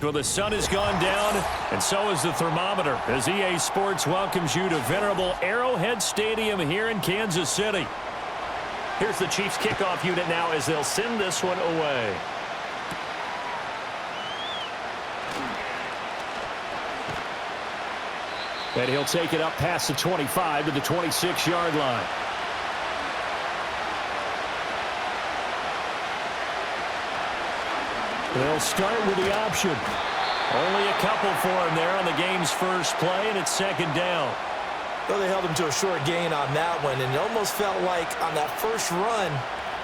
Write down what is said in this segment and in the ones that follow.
Well, the sun has gone down, and so has the thermometer, as EA Sports welcomes you to venerable Arrowhead Stadium here in Kansas City. Here's the Chiefs kickoff unit now as they'll send this one away. And he'll take it up past the 25 to the 26-yard line. They'll start with the option. Only a couple for him there on the game's first play, and it's second down. Well, they held him to a short gain on that one, and it almost felt like on that first run,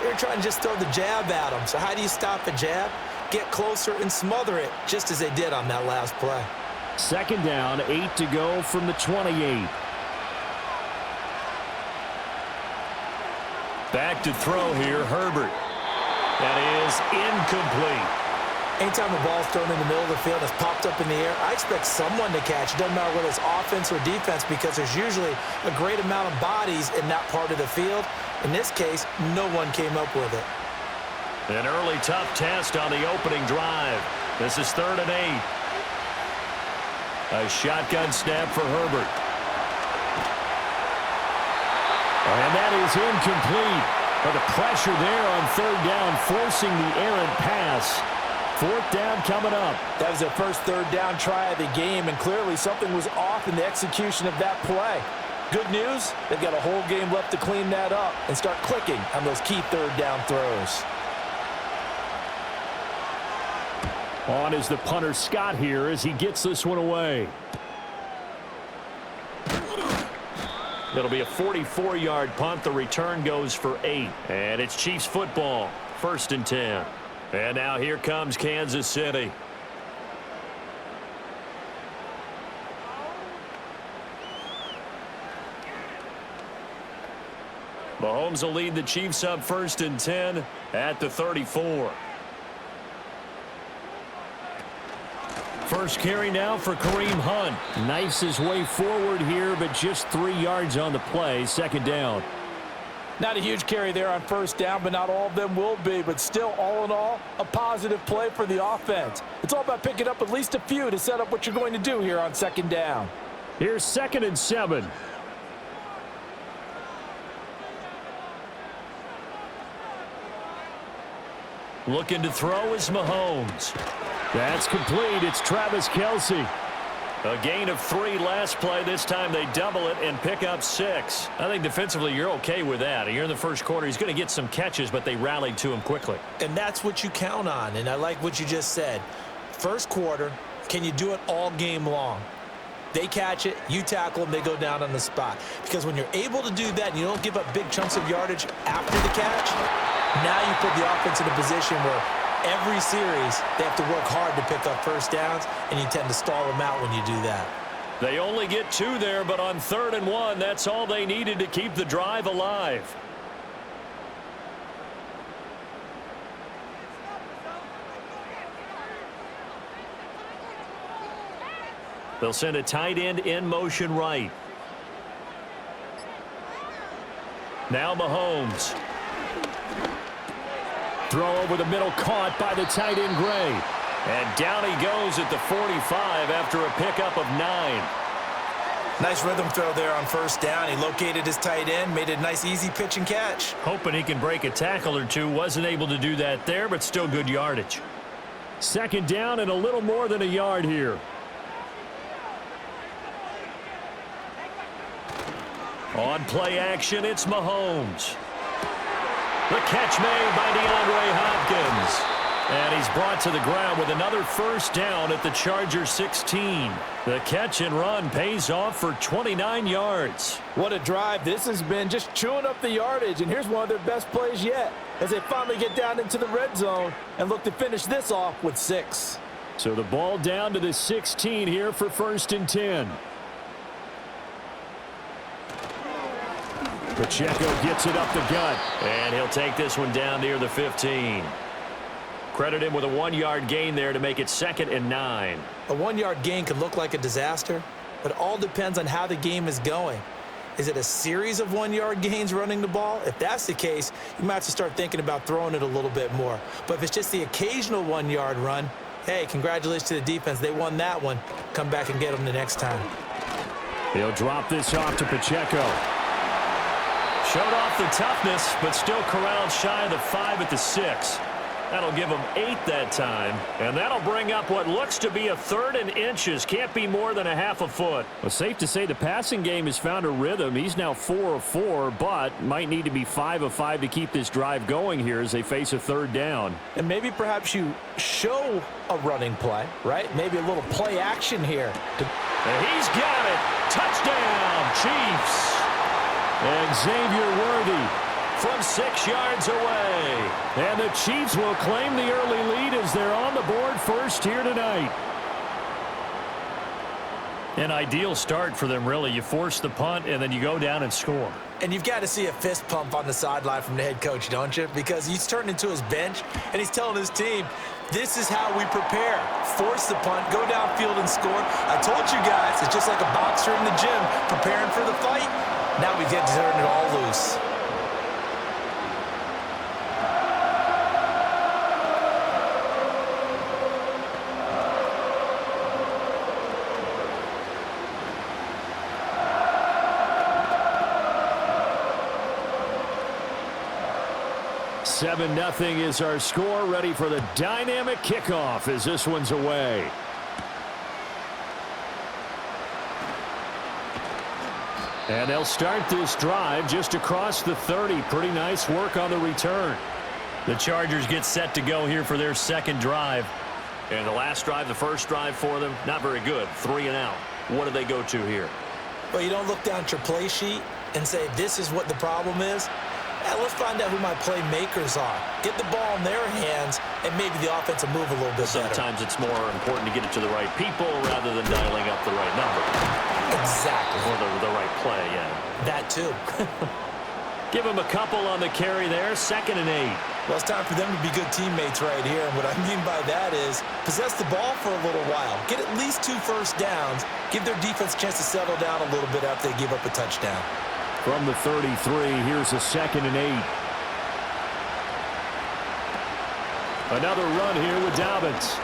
they were trying to just throw the jab at him. So how do you stop a jab? Get closer and smother it, just as they did on that last play. Second down, 8 to go from the 28. Back to throw here, Herbert. That is incomplete. Anytime a ball's thrown in the middle of the field and it's popped up in the air, I expect someone to catch. It doesn't matter whether it's offense or defense, because there's usually a great amount of bodies in that part of the field. In this case, no one came up with it. An early tough test on the opening drive. This is 3rd and 8. A shotgun snap for Herbert. And that is incomplete. But the pressure there on 3rd down, forcing the errant pass. 4th down coming up. That was their first 3rd down try of the game, and clearly something was off in the execution of that play. Good news, they've got a whole game left to clean that up and start clicking on those key 3rd down throws. On is the punter Scott here as he gets this one away. It'll be a 44-yard punt. The return goes for 8. And it's Chiefs football. 1st and 10. And now here comes Kansas City. Mahomes will lead the Chiefs up 1st and 10 at the 34. First carry now for Kareem Hunt. Knifes his way forward here, but just 3 yards on the play. 2nd down. Not a huge carry there on 1st down, but not all of them will be. But still, all in all, a positive play for the offense. It's all about picking up at least a few to set up what you're going to do here on 2nd down. Here's 2nd and 7. Looking to throw is Mahomes. That's complete. It's Travis Kelce. A gain of 3 last play. This time they double it and pick up 6. I think defensively you're okay with that. You're in the first quarter. He's going to get some catches, but they rallied to him quickly. And that's what you count on, and I like what you just said. First quarter, can you do it all game long? They catch it, you tackle them, they go down on the spot. Because when you're able to do that and you don't give up big chunks of yardage after the catch, now you put the offense in a position where every series they have to work hard to pick up 1st downs, and you tend to stall them out when you do that. They only get 2 there, but on 3rd and 1, that's all they needed to keep the drive alive. They'll send a tight end in motion right. Now Mahomes. Throw over the middle, caught by the tight end Gray. And down he goes at the 45 after a pickup of 9. Nice rhythm throw there on 1st down. He located his tight end, made a nice easy pitch and catch. Hoping he can break a tackle or two. Wasn't able to do that there, but still good yardage. 2nd down and a little more than a yard here. On play action, it's Mahomes. The catch made by DeAndre Hopkins. And he's brought to the ground with another 1st down at the Chargers 16. The catch and run pays off for 29 yards. What a drive. This has been just chewing up the yardage. And here's one of their best plays yet as they finally get down into the red zone and look to finish this off with 6. So the ball down to the 16 here for 1st and 10. Pacheco gets it up the gut. And he'll take this one down near the 15. Credit him with a 1-yard gain there to make it 2nd and 9. A 1-yard gain could look like a disaster, but it all depends on how the game is going. Is it a series of 1-yard gains running the ball? If that's the case, you might have to start thinking about throwing it a little bit more. But if it's just the occasional 1-yard run, Hey, congratulations to the defense. They won that one. Come back and get them the next time. He'll drop this off to Pacheco. Showed off the toughness, but still corralled shy of the 5 at the 6. That'll give him 8 that time, and that'll bring up what looks to be a 3rd and inches. Can't be more than a half a foot. Well, safe to say the passing game has found a rhythm. He's now 4 of 4, but might need to be 5 of 5 to keep this drive going here as they face a 3rd down. And maybe perhaps you show a running play, right? Maybe a little play action here. And he's got it. Touchdown, Chiefs. And Xavier Worthy from 6 yards away. And the Chiefs will claim the early lead as they're on the board first here tonight. An ideal start for them, really. You force the punt, and then you go down and score. And you've got to see a fist pump on the sideline from the head coach, don't you? Because he's turned into his bench, and he's telling his team, this is how we prepare. Force the punt, go downfield and score. I told you guys, it's just like a boxer in the gym preparing for the fight. Now we get to turn it all loose. Seven 0 is our score. Ready for the dynamic kickoff as this one's away. And they'll start this drive just across the 30. Pretty nice work on the return. The Chargers get set to go here for their 2nd drive. And the last drive, the first drive for them, not very good. 3 and out. What do they go to here? Well, you don't look down at your play sheet and say, this is what the problem is. Let's find out who my playmakers are. Get the ball in their hands, and maybe the offense will move a little bit better. Sometimes it's more important to get it to the right people rather than dialing up the right number. Exactly. Or the right play, yeah. That too. Give him a couple on the carry there. 2nd and 8. Well, it's time for them to be good teammates right here. And what I mean by that is possess the ball for a little while. Get at least 2 first downs. Give their defense a chance to settle down a little bit after they give up a touchdown. From the 33, here's a 2nd and 8. Another run here with Dobbins.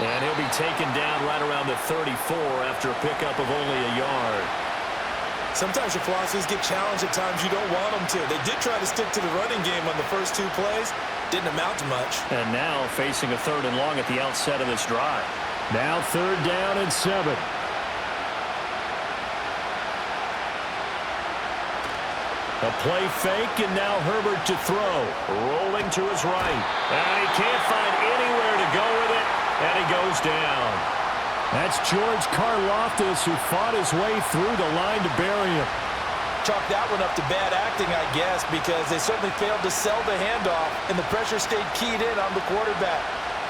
And he'll be taken down right around the 34 after a pickup of only a yard. Sometimes your philosophies get challenged at times you don't want them to. They did try to stick to the running game on the first 2 plays. Didn't amount to much. And now facing a 3rd and long at the outset of this drive. Now 3rd down and 7. A play fake, and now Herbert to throw. Rolling to his right. And he can't find anywhere to go with it, and he goes down. That's George Karlaftis, who fought his way through the line to bury him. Chalk that one up to bad acting, I guess, because they certainly failed to sell the handoff, and the pressure stayed keyed in on the quarterback.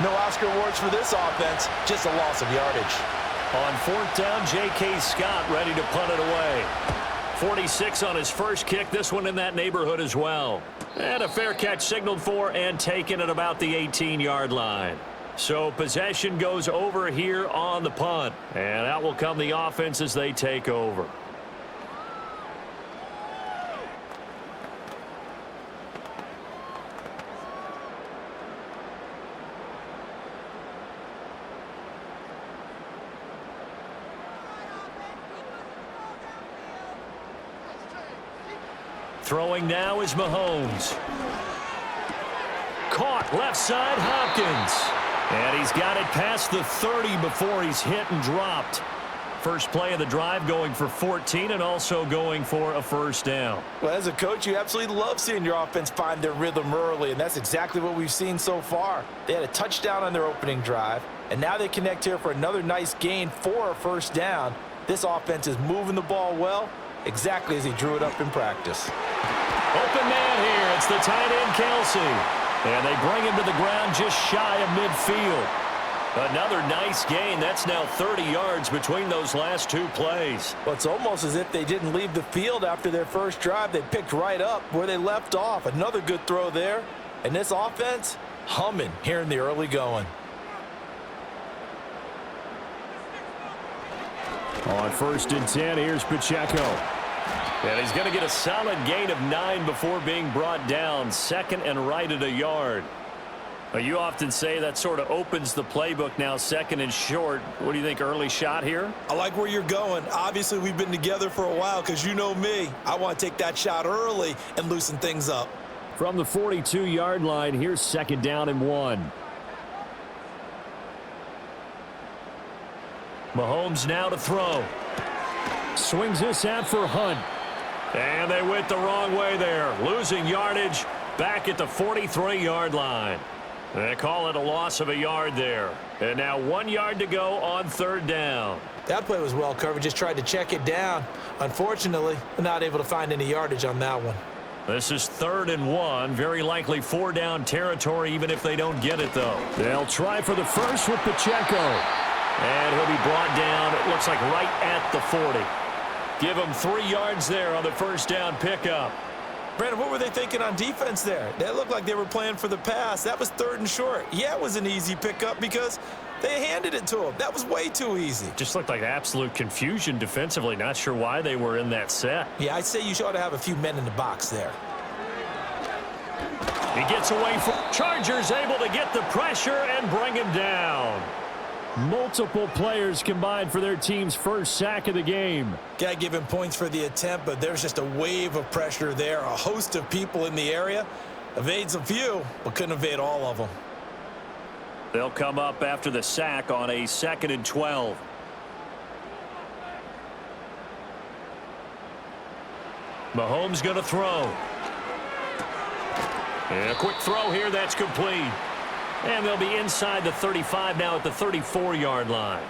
No Oscar awards for this offense, just a loss of yardage. On 4th down, J.K. Scott ready to punt it away. 46 on his first kick, this one in that neighborhood as well. And a fair catch signaled for and taken at about the 18-yard line. So possession goes over here on the punt. And out will come the offense as they take over. Throwing now is Mahomes. Caught left side, Hopkins. And he's got it past the 30 before he's hit and dropped. First play of the drive going for 14 and also going for a first down. Well, as a coach, you absolutely love seeing your offense find their rhythm early, and that's exactly what we've seen so far. They had a touchdown on their opening drive, and now they connect here for another nice gain for a first down. This offense is moving the ball well, exactly as he drew it up in practice. Open man here. It's the tight end, Kelsey. And they bring him to the ground just shy of midfield. Another nice gain. That's now 30 yards between those last 2 plays. Well, it's almost as if they didn't leave the field after their first drive. They picked right up where they left off. Another good throw there. And this offense, humming here in the early going. On 1st and 10, here's Pacheco. And he's going to get a solid gain of 9 before being brought down. 2nd and right at a yard. Well, you often say that sort of opens the playbook now, second and short. What do you think, early shot here? I like where you're going. Obviously, we've been together for a while because you know me. I want to take that shot early and loosen things up. From the 42-yard line, here's second down and 1. Mahomes now to throw. Swings this out for Hunt. And they went the wrong way there. Losing yardage back at the 43-yard line. They call it a loss of a yard there. And now 1 yard to go on third down. That play was well covered. Just tried to check it down. Unfortunately, we're not able to find any yardage on that one. This is 3rd and 1. Very likely 4-down territory, even if they don't get it, though. They'll try for the first with Pacheco. And he'll be brought down, it looks like right at the 40. Give him 3 yards there on the first down pickup. Brandon, what were they thinking on defense there? They looked like they were playing for the pass. That was 3rd and short. Yeah, it was an easy pickup because they handed it to him. That was way too easy. Just looked like absolute confusion defensively. Not sure why they were in that set. Yeah, I'd say you ought to have a few men in the box there. He gets away from Chargers, able to get the pressure and bring him down. Multiple players combined for their team's first sack of the game. Got to give him points for the attempt, but there's just a wave of pressure there. A host of people in the area. Evades a few, but couldn't evade all of them. They'll come up after the sack on a 2nd and 12. Mahomes going to throw. And a quick throw here, that's complete. And they'll be inside the 35 now at the 34-yard line.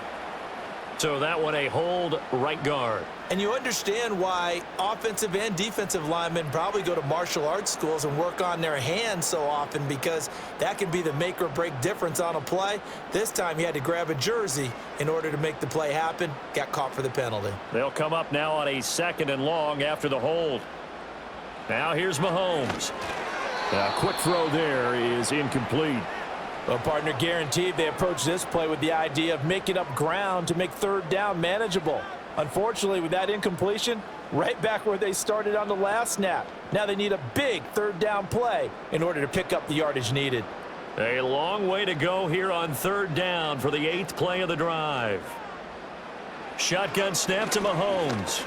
So that one a hold right guard. And you understand why offensive and defensive linemen probably go to martial arts schools and work on their hands so often, because that can be the make or break difference on a play. This time he had to grab a jersey in order to make the play happen. Got caught for the penalty. They'll come up now on a 2nd and long after the hold. Now here's Mahomes. A quick throw there is incomplete. Well, partner, guaranteed they approach this play with the idea of making up ground to make third down manageable. Unfortunately, with that incompletion, right back where they started on the last snap. Now they need a big third down play in order to pick up the yardage needed. A long way to go here on third down for the 8th play of the drive. Shotgun snap to Mahomes.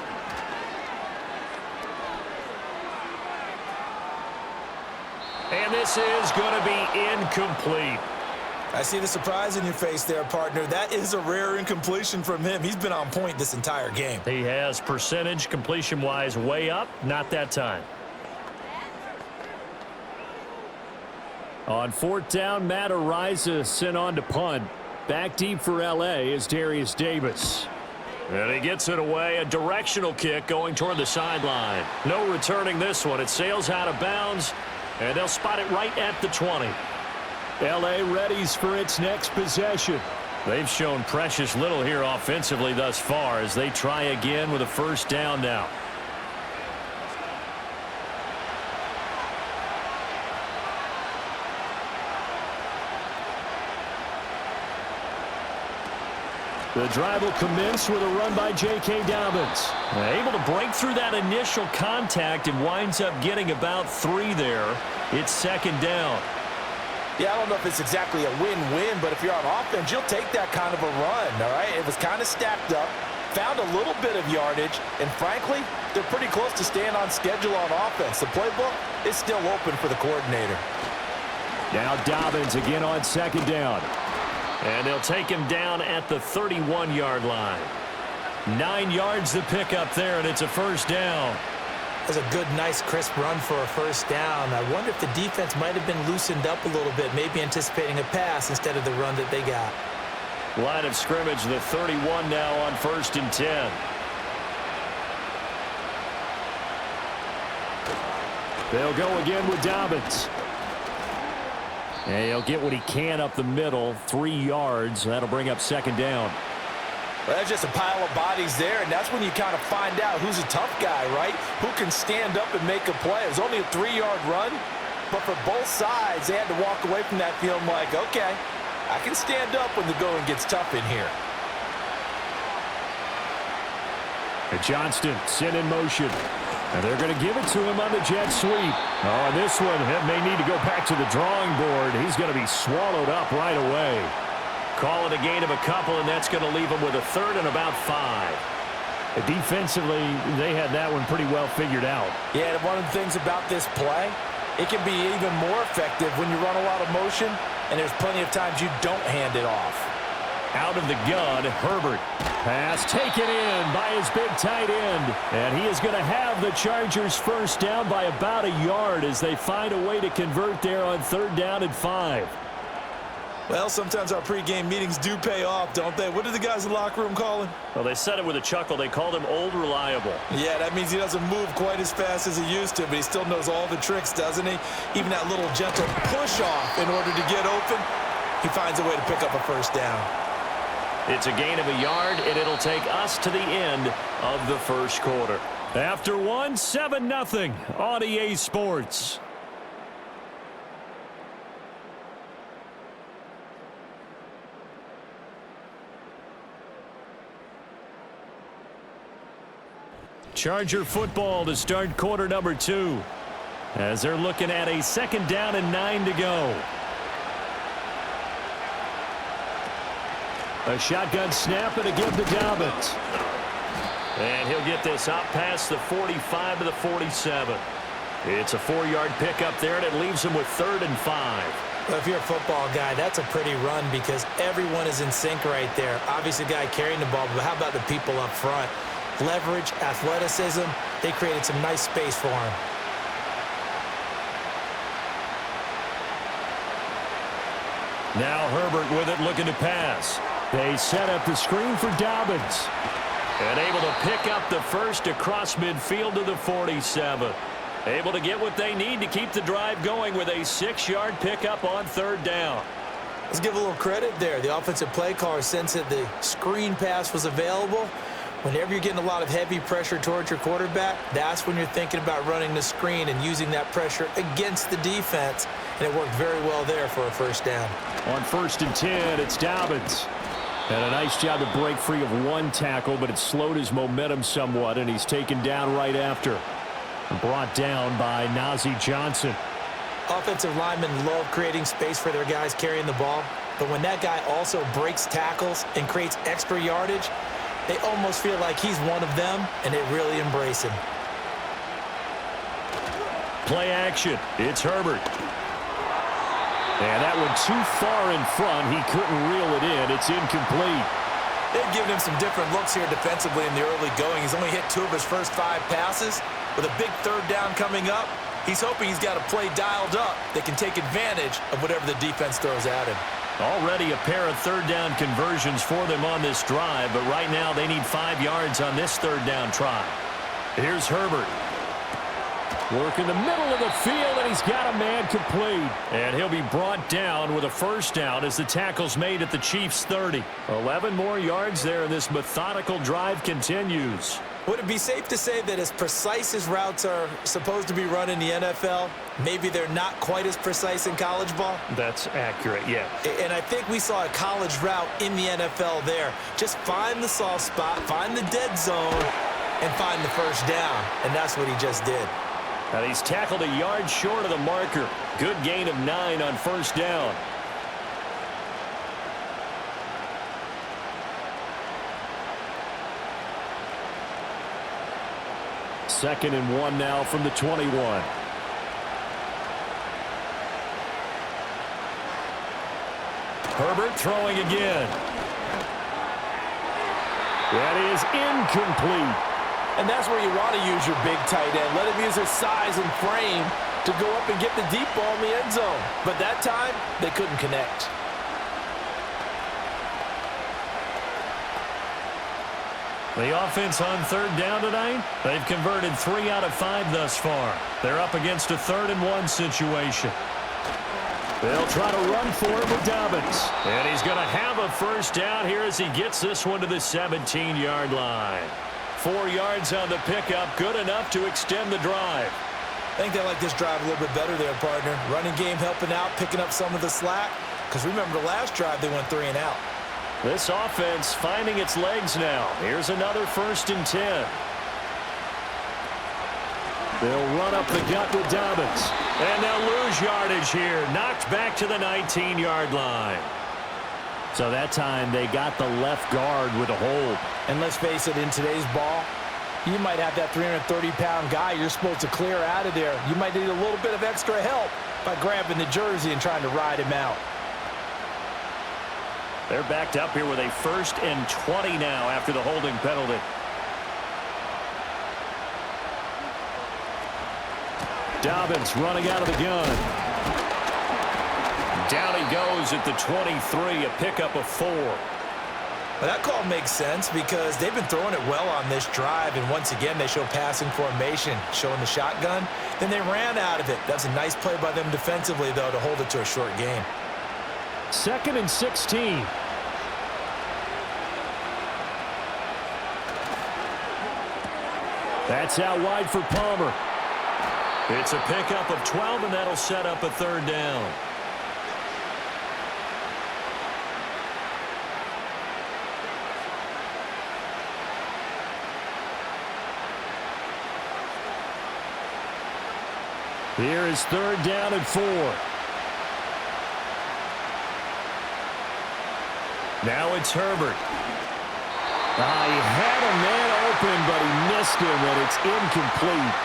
And this is going to be incomplete. I see the surprise in your face there, partner. That is a rare incompletion from him. He's been on point this entire game. He has percentage completion-wise way up. Not that time. On 4th down, Matt Ariza sent on to punt. Back deep for L.A. is Darius Davis. And he gets it away. A directional kick going toward the sideline. No returning this one. It sails out of bounds. And they'll spot it right at the 20. L.A. readies for its next possession. They've shown precious little here offensively thus far as they try again with a first down now. The drive will commence with a run by J.K. Dobbins. Able to break through that initial contact and winds up getting about 3 there. It's 2nd down. Yeah, I don't know if it's exactly a win-win, but if you're on offense, you'll take that kind of a run, all right? It was kind of stacked up, found a little bit of yardage, and frankly, they're pretty close to staying on schedule on offense. The playbook is still open for the coordinator. Now Dobbins again on 2nd down. And they'll take him down at the 31-yard line. 9 yards to pick up there, and it's a first down. That's a good, nice, crisp run for a first down. I wonder if the defense might have been loosened up a little bit, maybe anticipating a pass instead of the run that they got. Line of scrimmage, the 31 now on 1st and 10. They'll go again with Dobbins. And he'll get what he can up the middle, 3 yards. That'll bring up 2nd down. Well, that's just a pile of bodies there, and that's when you kind of find out who's a tough guy, right? Who can stand up and make a play. It was only a 3-yard run, but for both sides, they had to walk away from that feeling like, okay, I can stand up when the going gets tough in here. And Johnston sent in motion. And they're going to give it to him on the jet sweep. Oh, and this one may need to go back to the drawing board. He's going to be swallowed up right away. Call it a gain of a couple, and that's going to leave him with a third and about 5. Defensively, they had that one pretty well figured out. Yeah, and one of the things about this play, it can be even more effective when you run a lot of motion, and there's plenty of times you don't hand it off. Out of the gun, Herbert. Pass taken in by his big tight end. And he is going to have the Chargers first down by about a yard as they find a way to convert there on 3rd down and 5. Well, sometimes our pregame meetings do pay off, don't they? What did the guys in the locker room call him? Well, they said it with a chuckle. They called him Old Reliable. Yeah, that means he doesn't move quite as fast as he used to, but he still knows all the tricks, doesn't he? Even that little gentle push-off in order to get open, he finds a way to pick up a first down. It's a gain of a yard, and it'll take us to the end of the first quarter. After one, 7-0 on EA Sports. Charger football to start quarter number 2 as they're looking at a 2nd down and 9 to go. A shotgun snap and a give to Dobbins. And he'll get this up past the 45 to the 47. It's a 4-yard pickup there, and it leaves him with 3rd and 5. Well, if you're a football guy, that's a pretty run because everyone is in sync right there. Obviously, the guy carrying the ball, but how about the people up front? Leverage, athleticism, they created some nice space for him. Now Herbert with it, looking to pass. They set up the screen for Dobbins. And able to pick up the first across midfield to the 47. Able to get what they need to keep the drive going with a 6-yard pickup on 3rd down. Let's give a little credit there. The offensive play caller sensed that the screen pass was available. Whenever you're getting a lot of heavy pressure towards your quarterback, that's when you're thinking about running the screen and using that pressure against the defense. And it worked very well there for a first down. On 1st and 10, it's Dobbins. And a nice job to break free of one tackle, but it slowed his momentum somewhat, and he's taken down right after. Brought down by Najee Johnson. Offensive linemen love creating space for their guys carrying the ball, but when that guy also breaks tackles and creates extra yardage, they almost feel like he's one of them, and they really embrace him. Play action. It's Herbert. And that one too far in front. He couldn't reel it in. It's incomplete. They've given him some different looks here defensively in the early going. He's only hit 2 of his first 5 passes. With a big 3rd down coming up, he's hoping he's got a play dialed up that can take advantage of whatever the defense throws at him. Already a pair of 3rd down conversions for them on this drive, but right now they need 5 yards on this 3rd down try. Here's Herbert. Work in the middle of the field, and he's got a man complete. And he'll be brought down with a first down as the tackle's made at the Chiefs' 30. 11 more yards there, and this methodical drive continues. Would it be safe to say that as precise as routes are supposed to be run in the NFL, maybe they're not quite as precise in college ball? That's accurate, yeah. And I think we saw a college route in the NFL there. Just find the soft spot, find the dead zone, and find the first down. And that's what he just did. And he's tackled a yard short of the marker. Good gain of 9 on first down. Second and 1 now from the 21. Herbert throwing again. That is incomplete. And that's where you want to use your big tight end. Let him use his size and frame to go up and get the deep ball in the end zone. But that time, they couldn't connect. The offense on 3rd down tonight, they've converted 3 out of 5 thus far. They're up against a 3rd and 1 situation. They'll try to run for it with Dobbins. And he's going to have a first down here as he gets this one to the 17-yard line. 4 yards on the pickup, good enough to extend the drive. I think they like this drive a little bit better there, partner. Running game helping out, picking up some of the slack. Because remember the last drive, they went 3 and out. This offense finding its legs now. Here's another 1st and 10. They'll run up the gut with Dobbins. And they'll lose yardage here. Knocked back to the 19-yard line. So that time they got the left guard with a hold. And let's face it, in today's ball, you might have that 330-pound guy you're supposed to clear out of there. You might need a little bit of extra help by grabbing the jersey and trying to ride him out. They're backed up here with a 1st and 20 now after the holding penalty. Dobbins running out of the gun. Down he goes at the 23, a pickup of 4. Well, that call makes sense because they've been throwing it well on this drive, and once again they show passing formation, showing the shotgun. Then they ran out of it. That's a nice play by them defensively, though, to hold it to a short game. 2nd and 16. That's out wide for Palmer. It's a pickup of 12, and that'll set up a 3rd down. Here is 3rd down and 4. Now it's Herbert. He had a man open, but he missed him, and it's incomplete.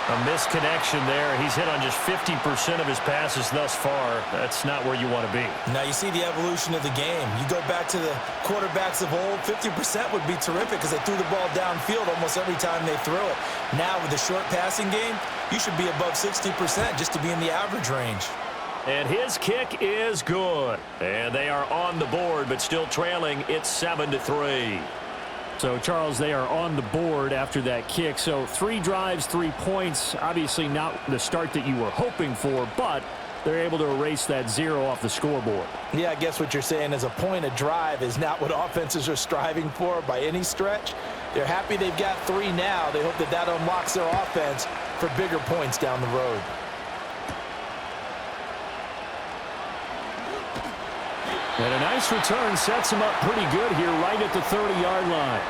A misconnection there. He's hit on just 50% of his passes thus far. That's not where you want to be. Now you see the evolution of the game. You go back to the quarterbacks of old, 50% would be terrific because they threw the ball downfield almost every time they threw it. Now with the short passing game, you should be above 60% just to be in the average range. And his kick is good. And they are on the board, but still trailing. It's 7-3. So, Charles, they are on the board after that kick. So 3 drives, 3 points. Obviously not the start that you were hoping for, but they're able to erase that 0 off the scoreboard. Yeah, I guess what you're saying is a point a drive is not what offenses are striving for by any stretch. They're happy they've got 3 now. They hope that that unlocks their offense for bigger points down the road. And a nice return sets them up pretty good here right at the 30-yard line.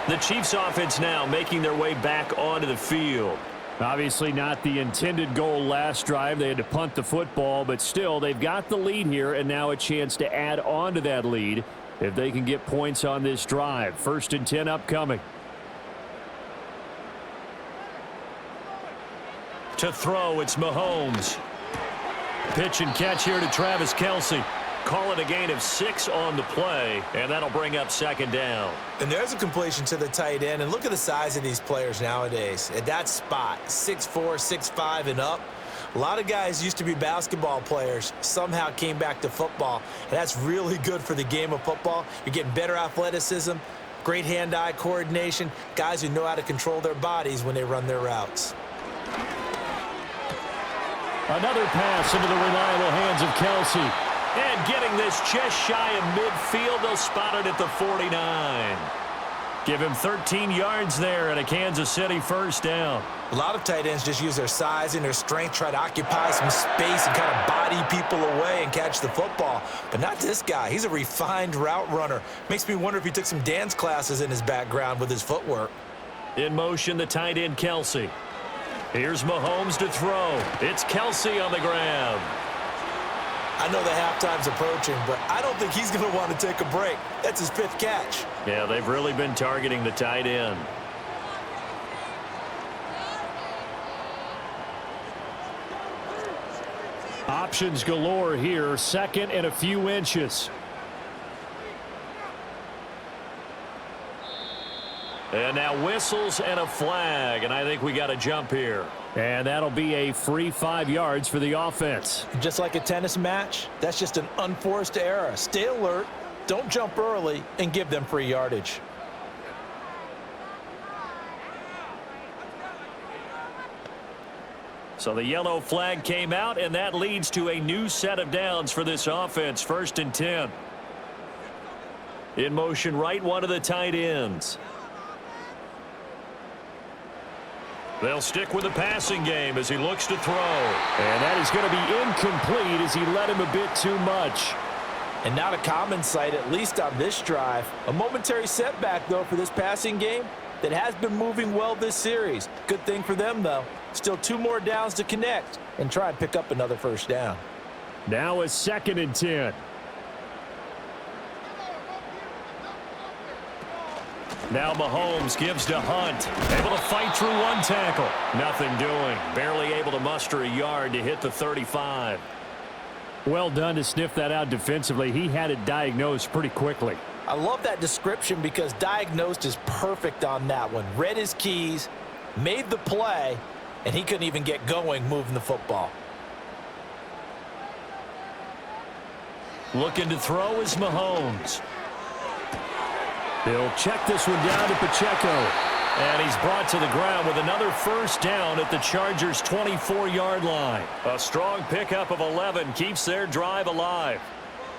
The Chiefs offense now making their way back onto the field. Obviously not the intended goal last drive. They had to punt the football, but still they've got the lead here and now a chance to add on to that lead if they can get points on this drive. 1st and 10 upcoming. To throw, it's Mahomes. Pitch and catch here to Travis Kelce. Call it a gain of 6 on the play, and that'll bring up 2nd down. And there's a completion to the tight end, and look at the size of these players nowadays. At that spot, 6'4", 6'5", and up. A lot of guys used to be basketball players, somehow came back to football, and that's really good for the game of football. You're getting better athleticism, great hand-eye coordination, guys who know how to control their bodies when they run their routes. Another pass into the reliable hands of Kelce. And getting this just shy of midfield, they'll spot it at the 49. Give him 13 yards there and a Kansas City 1st down. A lot of tight ends just use their size and their strength, try to occupy some space and kind of body people away and catch the football. But not this guy. He's a refined route runner. Makes me wonder if he took some dance classes in his background with his footwork. In motion, the tight end, Kelce. Here's Mahomes to throw. It's Kelce on the ground. I know the halftime's approaching, but I don't think he's going to want to take a break. That's his 5th catch. Yeah, they've really been targeting the tight end. Options galore here. 2nd and a few inches. And now whistles and a flag, and I think we got a jump here. And that'll be a free 5 yards for the offense. Just like a tennis match, that's just an unforced error. Stay alert, don't jump early, and give them free yardage. So the yellow flag came out, and that leads to a new set of downs for this offense. 1st and 10. In motion right, one of the tight ends. They'll stick with the passing game as he looks to throw. And that is going to be incomplete as he led him a bit too much. And not a common sight, at least on this drive. A momentary setback, though, for this passing game. that has been moving well this series. Good thing for them, though. Still 2 more downs to connect and try and pick up another first down. Now a 2nd and 10. Now Mahomes gives to Hunt. Able to fight through 1 tackle. Nothing doing. Barely able to muster a yard to hit the 35. Well done to sniff that out defensively. He had it diagnosed pretty quickly. I love that description because diagnosed is perfect on that one. Read his keys, made the play, and he couldn't even get going moving the football. Looking to throw is Mahomes. He'll check this one down to Pacheco. And he's brought to the ground with another first down at the Chargers' 24-yard line. A strong pickup of 11 keeps their drive alive.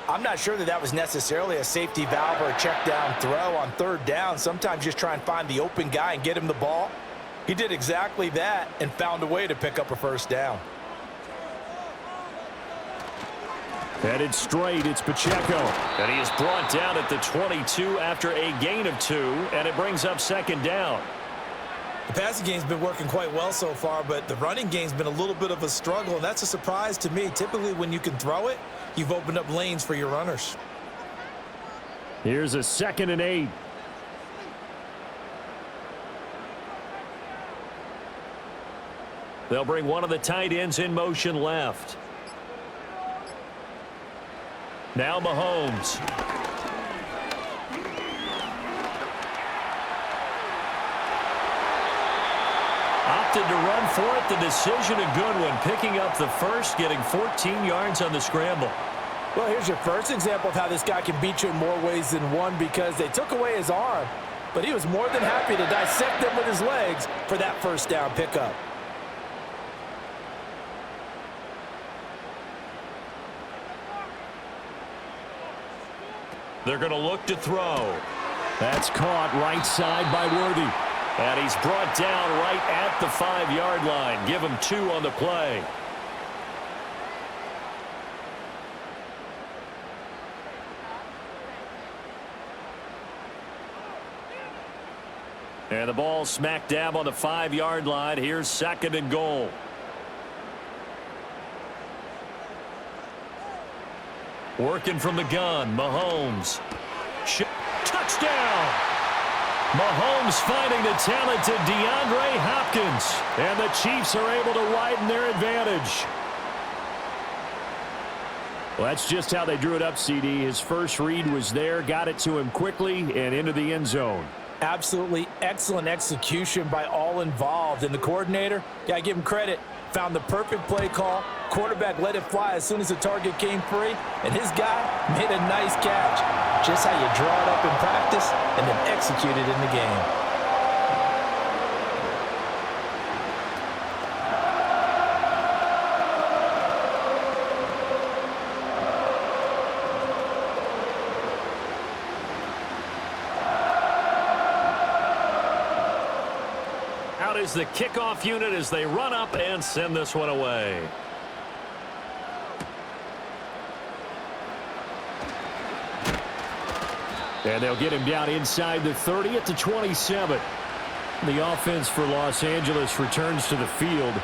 I'm not sure that was necessarily a safety valve or a check down throw on 3rd down. Sometimes just try and find the open guy and get him the ball. He did exactly that and found a way to pick up a first down. Headed straight, it's Pacheco. And he is brought down at the 22 after a gain of 2, and it brings up 2nd down. The passing game's been working quite well so far, but the running game's been a little bit of a struggle, and that's a surprise to me. Typically, when you can throw it, you've opened up lanes for your runners. Here's a 2nd and 8. They'll bring one of the tight ends in motion left. Now Mahomes. Opted to run for it. The decision a good one. Picking up the first, getting 14 yards on the scramble. Well, here's your first example of how this guy can beat you in more ways than one because they took away his arm, but he was more than happy to dissect them with his legs for that first down pickup. They're going to look to throw. That's caught right side by Worthy. And he's brought down right at the 5-yard line. Give him 2 on the play. And the ball smack dab on the 5-yard line. Here's 2nd and goal. Working from the gun, Mahomes. Touchdown! Mahomes finding the talented DeAndre Hopkins. And the Chiefs are able to widen their advantage. Well, that's just how they drew it up, CD. His first read was there, got it to him quickly, and into the end zone. Absolutely excellent execution by all involved. And the coordinator, got to give him credit, found the perfect play call. Quarterback let it fly as soon as the target came free. And his guy made a nice catch. Just how you draw it up in practice and then execute it in the game. Is the kickoff unit as they run up and send this one away. And they'll get him down inside the 30 at the 27. The offense for Los Angeles returns to the field.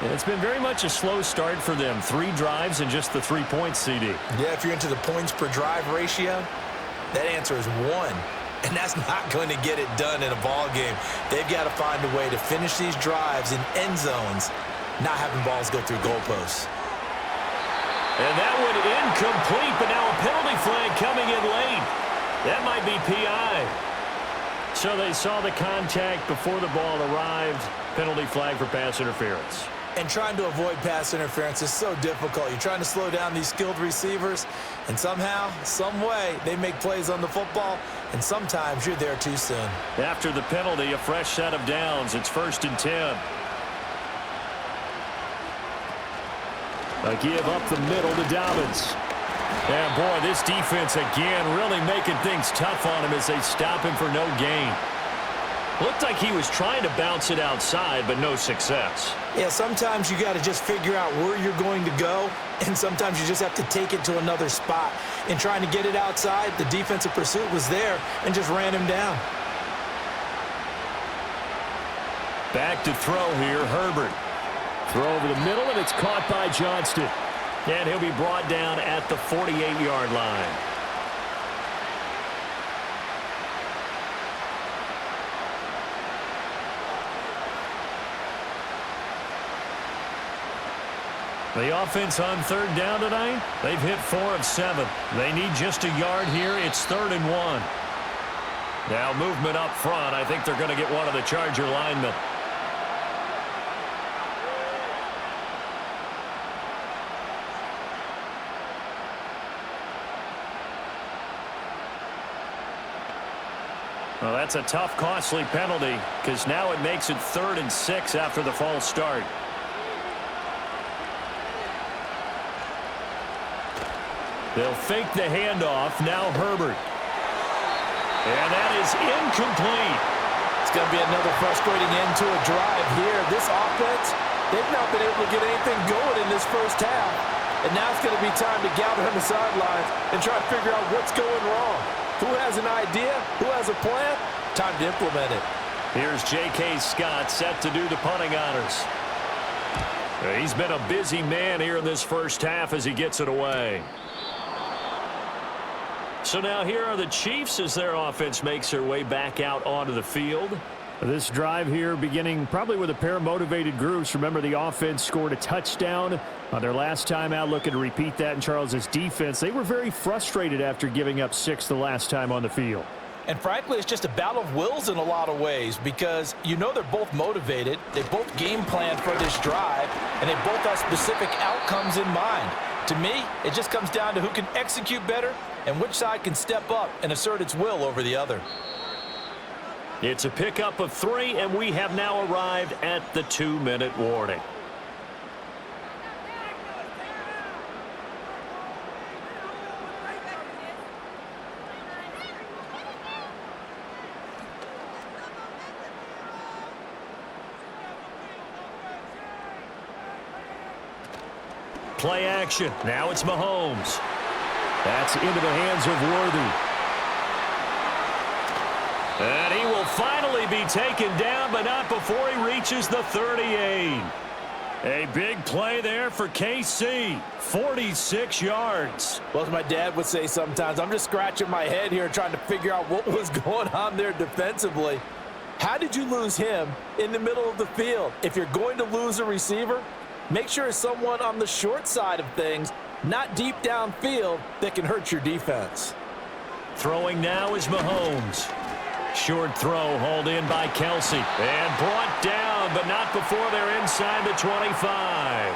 And it's been very much a slow start for them. 3 drives and just the 3 points, CD. Yeah, if you're into the points per drive ratio, that answer is 1. And that's not going to get it done in a ball game. They've got to find a way to finish these drives in end zones, not having balls go through goalposts. And that one incomplete, but now a penalty flag coming in late. That might be PI. So they saw the contact before the ball arrived. Penalty flag for pass interference. And trying to avoid pass interference is so difficult. You're trying to slow down these skilled receivers, and somehow, some way, they make plays on the football, and sometimes you're there too soon. After the penalty, a fresh set of downs. It's 1st and 10. A give up the middle to Dobbins. And boy, this defense again really making things tough on him as they stop him for no gain. Looked like he was trying to bounce it outside, but no success. Yeah, sometimes you got to just figure out where you're going to go, and sometimes you just have to take it to another spot. In trying to get it outside, the defensive pursuit was there and just ran him down. Back to throw here, Herbert. Throw over the middle, and it's caught by Johnston. And he'll be brought down at the 48-yard line. The offense on third down tonight, they've hit 4 of 7. They need just a yard here. It's 3rd and 1. Now movement up front. I think they're going to get one of the Charger linemen. Well, that's a tough, costly penalty because now it makes it 3rd and 6 after the false start. They'll fake the handoff. Now Herbert. And that is incomplete. It's going to be another frustrating end to a drive here. This offense, they've not been able to get anything going in this first half. And now it's going to be time to gather on the sidelines and try to figure out what's going wrong. Who has an idea? Who has a plan? Time to implement it. Here's J.K. Scott set to do the punting honors. He's been a busy man here in this first half as he gets it away. So now here are the Chiefs as their offense makes their way back out onto the field. This drive here beginning probably with a pair of motivated groups. Remember, the offense scored a touchdown on their last time out, looking to repeat that in Charles' defense. They were very frustrated after giving up 6 the last time on the field. And frankly, it's just a battle of wills in a lot of ways because you know they're both motivated. They both game plan for this drive, and they both have specific outcomes in mind. To me, it just comes down to who can execute better and which side can step up and assert its will over the other. It's a pickup of 3, and we have now arrived at the 2-minute warning. Play action. Now it's Mahomes. That's into the hands of Worthy. And he will finally be taken down, but not before he reaches the 38. A big play there for KC. 46 yards. Well, as my dad would say sometimes, I'm just scratching my head here trying to figure out what was going on there defensively. How did you lose him in the middle of the field? If you're going to lose a receiver, make sure it's someone on the short side of things, not deep downfield, that can hurt your defense. Throwing now is Mahomes. Short throw hauled in by Kelsey. And brought down, but not before they're inside the 25.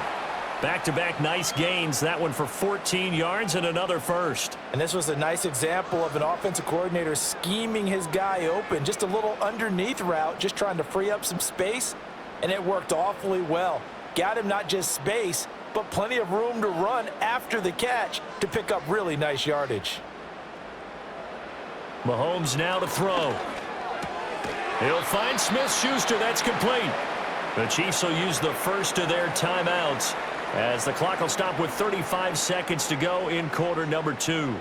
Back-to-back nice gains. That one for 14 yards and another first. And this was a nice example of an offensive coordinator scheming his guy open. Just a little underneath route, just trying to free up some space, and it worked awfully well. Got him not just space, but plenty of room to run after the catch to pick up really nice yardage. Mahomes now to throw. He'll find Smith-Schuster. That's complete. The Chiefs will use the first of their timeouts as the clock will stop with 35 seconds to go in quarter number 2.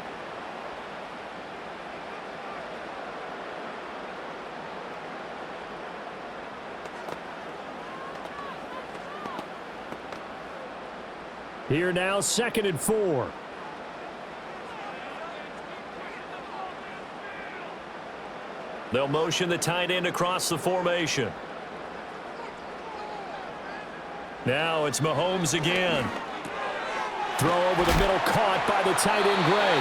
Here now, 2nd and 4. They'll motion the tight end across the formation. Now it's Mahomes again. Throw over the middle, caught by the tight end, Gray.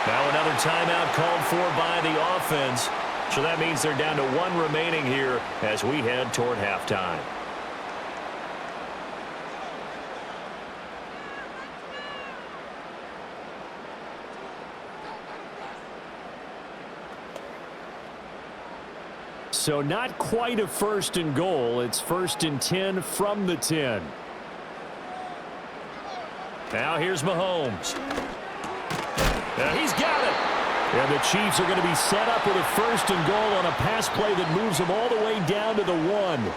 Now another timeout called for by the offense. So that means they're down to 1 remaining here as we head toward halftime. So not quite a 1st and goal. It's 1st and 10 from the 10. Now here's Mahomes. And he's got it. And the Chiefs are going to be set up with a 1st and goal on a pass play that moves them all the way down to the 1.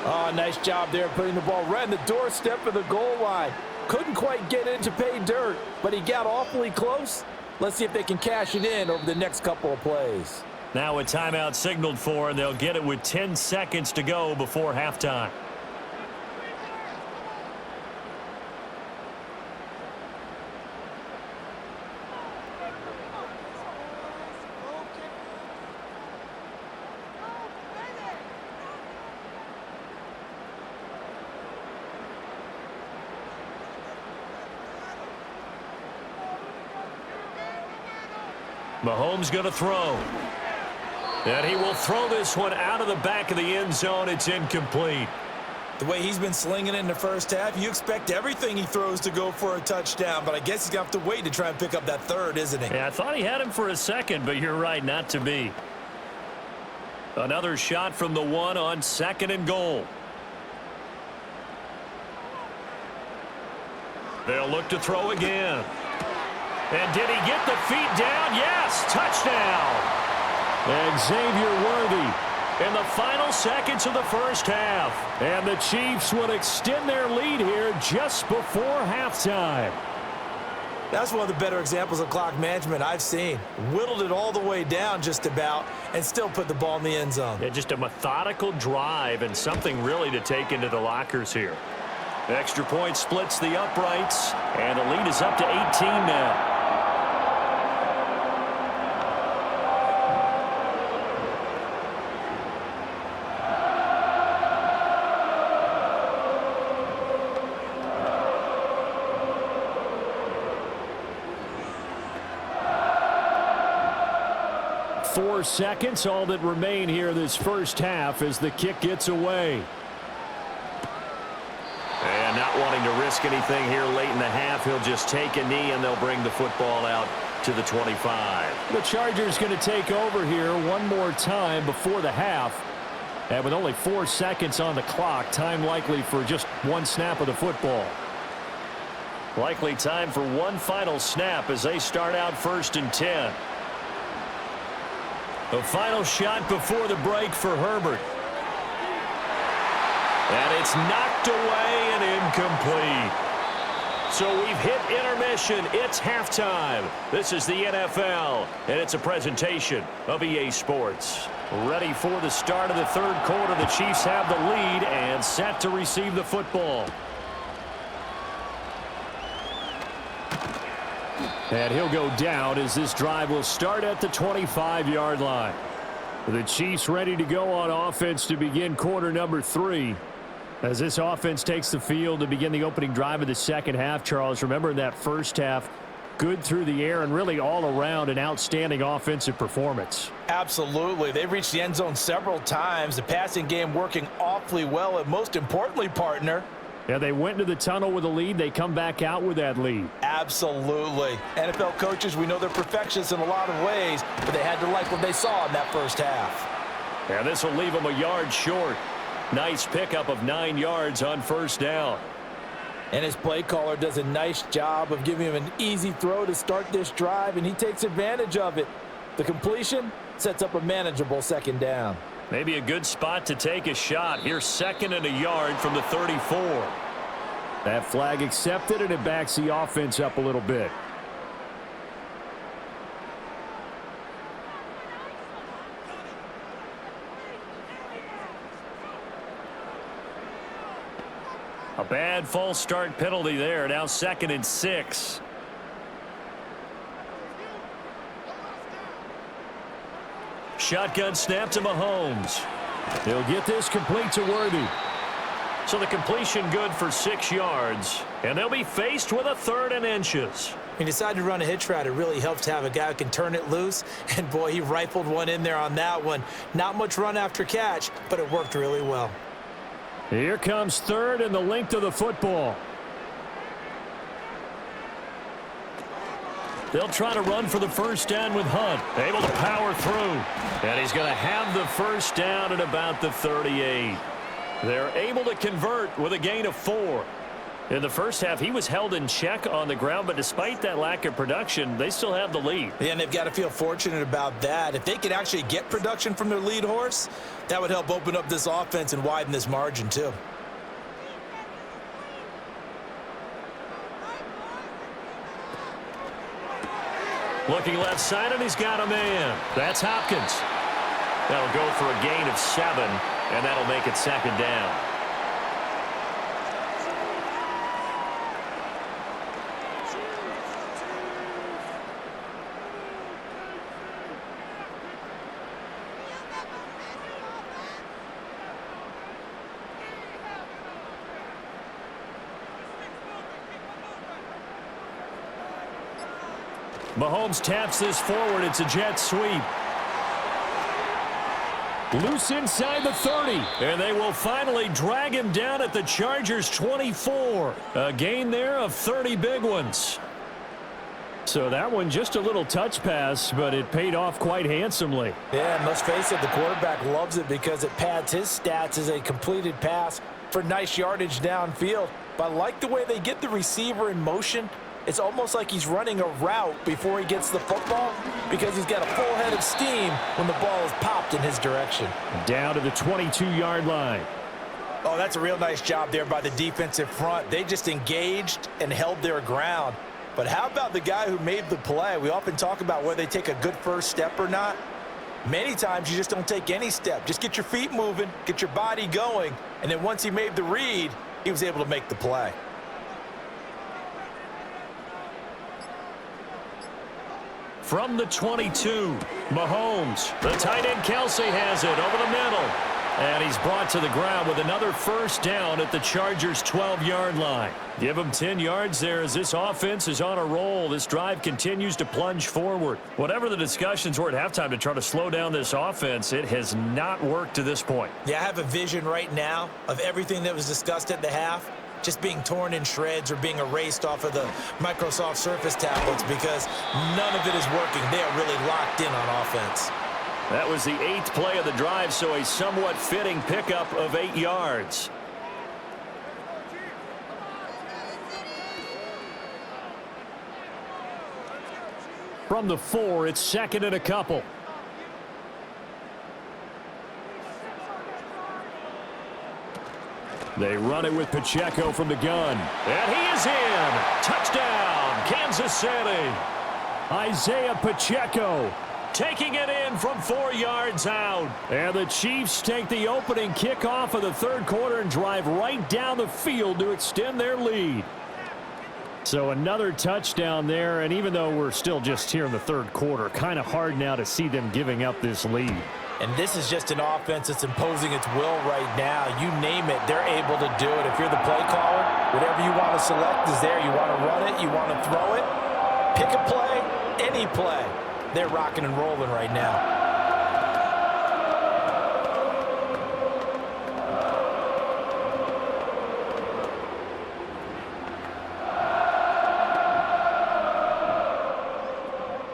Oh, nice job there putting the ball right in the doorstep of the goal line. Couldn't quite get in to pay dirt, but he got awfully close. Let's see if they can cash it in over the next couple of plays. Now a timeout signaled for, and they'll get it with 10 seconds to go before halftime. Mahomes going to throw. And he will throw this one out of the back of the end zone. It's incomplete. The way he's been slinging it in the first half, you expect everything he throws to go for a touchdown, but I guess he's going to have to wait to try and pick up that third, isn't he? Yeah, I thought he had him for a second, but you're right, not to be. Another shot from the one on 2nd and goal. They'll look to throw again. And did he get the feet down? Yes, touchdown. Xavier Worthy in the final seconds of the first half. And the Chiefs will extend their lead here just before halftime. That's one of the better examples of clock management I've seen. Whittled it all the way down just about and still put the ball in the end zone. Yeah, just a methodical drive and something really to take into the lockers here. The extra point splits the uprights, and the lead is up to 18 now. Four seconds, all that remain here this first half as the kick gets away. And not wanting to risk anything here late in the half, he'll just take a knee and they'll bring the football out to the 25. The Chargers going to take over here one more time before the half. And with only 4 seconds on the clock, time likely for just one snap of the football. Likely time for one final snap as they start out 1st and 10. The final shot before the break for Herbert. And it's knocked away and incomplete. So we've hit intermission. It's halftime. This is the NFL, and it's a presentation of EA Sports. Ready for the start of the 3rd quarter. The Chiefs have the lead and set to receive the football. And he'll go down as this drive will start at the 25-yard line. The Chiefs ready to go on offense to begin quarter number 3. As this offense takes the field to begin the opening drive of the second half, Charles, remember in that first half, good through the air and really all around an outstanding offensive performance. Absolutely. They've reached the end zone several times. The passing game working awfully well. And most importantly, partner, yeah, they went into the tunnel with a lead. They come back out with that lead. Absolutely. NFL coaches, we know they're perfectionists in a lot of ways, but they had to like what they saw in that first half. Yeah, this will leave them a yard short. Nice pickup of 9 yards on 1st down. And his play caller does a nice job of giving him an easy throw to start this drive, and he takes advantage of it. The completion sets up a manageable 2nd down. Maybe a good spot to take a shot. Here's 2nd and a yard from the 34. That flag accepted, and it backs the offense up a little bit. A bad false start penalty there. Now 2nd and 6. Shotgun snap to Mahomes. He'll get this complete to Worthy. So the completion good for 6 yards. And they'll be faced with a 3rd and inches. He decided to run a hitch route. It really helps to have a guy who can turn it loose. And, boy, he rifled one in there on that one. Not much run after catch, but it worked really well. Here comes 3rd and the length of the football. They'll try to run for the 1st down with Hunt. Able to power through. And he's going to have the 1st down at about the 38. They're able to convert with a gain of 4. In the first half, he was held in check on the ground, but despite that lack of production, they still have the lead. Yeah, and they've got to feel fortunate about that. If they could actually get production from their lead horse, that would help open up this offense and widen this margin too. Looking left side, and he's got a man. That's Hopkins. That'll go for a gain of 7, and that'll make it second down. Mahomes taps this forward. It's a jet sweep. Loose inside the 30. And they will finally drag him down at the Chargers' 24. A gain there of 30 big ones. So that one just a little touch pass, but it paid off quite handsomely. Yeah, let's face it, the quarterback loves it because it pads his stats as a completed pass for nice yardage downfield. But I like the way they get the receiver in motion. It's almost like he's running a route before he gets the football because he's got a full head of steam when the ball is popped in his direction. Down to the 22-yard line. Oh, that's a real nice job there by the defensive front. They just engaged and held their ground. But how about the guy who made the play? We often talk about whether they take a good first step or not. Many times you just don't take any step. Just get your feet moving, get your body going, and then once he made the read, he was able to make the play. From the 22, Mahomes. The tight end Kelsey has it over the middle. And he's brought to the ground with another first down at the Chargers' 12-yard line. Give him 10 yards there as this offense is on a roll. This drive continues to plunge forward. Whatever the discussions were at halftime to try to slow down this offense, it has not worked to this point. Yeah, I have a vision right now of everything that was discussed at the half just being torn in shreds or being erased off of the Microsoft Surface tablets because none of it is working. They are really locked in on offense. That was the 8th play of the drive, so a somewhat fitting pickup of 8 yards. From the 4, it's second and a couple. They run it with Pacheco from the gun. And he is in. Touchdown, Kansas City. Isaiah Pacheco taking it in from 4 yards out. And the Chiefs take the opening kickoff of the third quarter and drive right down the field to extend their lead. So another touchdown there, and even though we're still just here in the third quarter, kind of hard now to see them giving up this lead. And this is just an offense that's imposing its will right now. You name it, they're able to do it. If you're the play caller, whatever you want to select is there. You want to run it, you want to throw it. Pick a play, any play. They're rocking and rolling right now.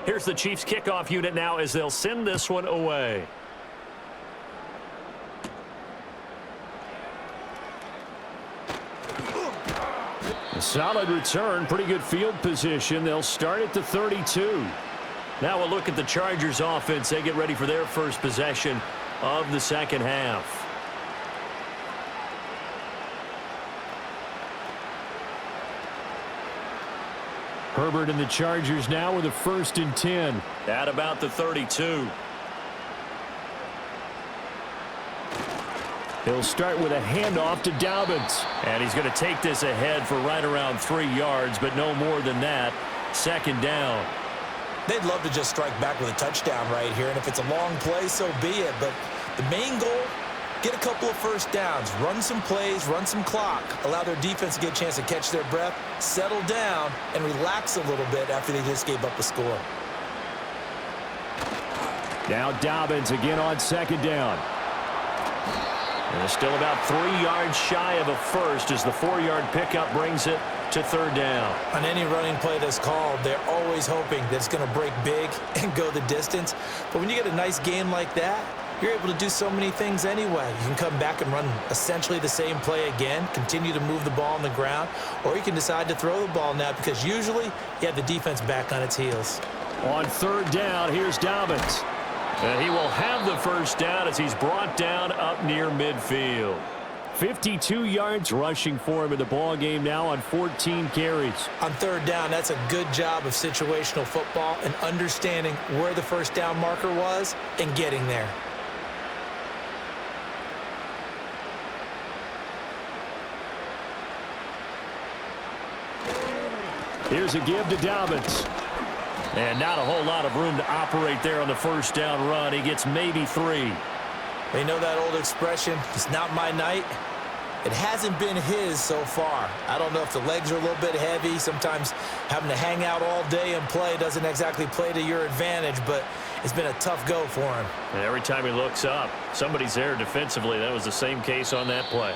Here's the Chiefs kickoff unit now as they'll send this one away. A solid return, pretty good field position. They'll start at the 32. Now we'll look at the Chargers offense. They get ready for their first possession of the second half. Herbert and the Chargers now with a 1st and 10. At about the 32. He'll start with a handoff to Dobbins. And he's going to take this ahead for right around 3 yards, but no more than that. Second down. They'd love to just strike back with a touchdown right here, and if it's a long play, so be it. But the main goal, get a couple of first downs, run some plays, run some clock, allow their defense to get a chance to catch their breath, settle down, and relax a little bit after they just gave up a score. Now Dobbins again on second down. And it's still about 3 yards shy of a first as the 4-yard pickup brings it to third down. On any running play that's called, they're always hoping that it's going to break big and go the distance. But when you get a nice game like that, you're able to do so many things anyway. You can come back and run essentially the same play again, continue to move the ball on the ground, or you can decide to throw the ball now because usually you have the defense back on its heels. On third down, here's Dobbins. And he will have the first down as he's brought down up near midfield. 52 yards rushing for him in the ball game now on 14 carries. On third down, that's a good job of situational football and understanding where the first down marker was and getting there. Here's a give to Dobbins. And not a whole lot of room to operate there on the first down run. He gets maybe 3. They know that old expression, it's not my night. It hasn't been his so far. I don't know if the legs are a little bit heavy. Sometimes having to hang out all day and play doesn't exactly play to your advantage, but it's been a tough go for him. And every time he looks up, somebody's there defensively. That was the same case on that play.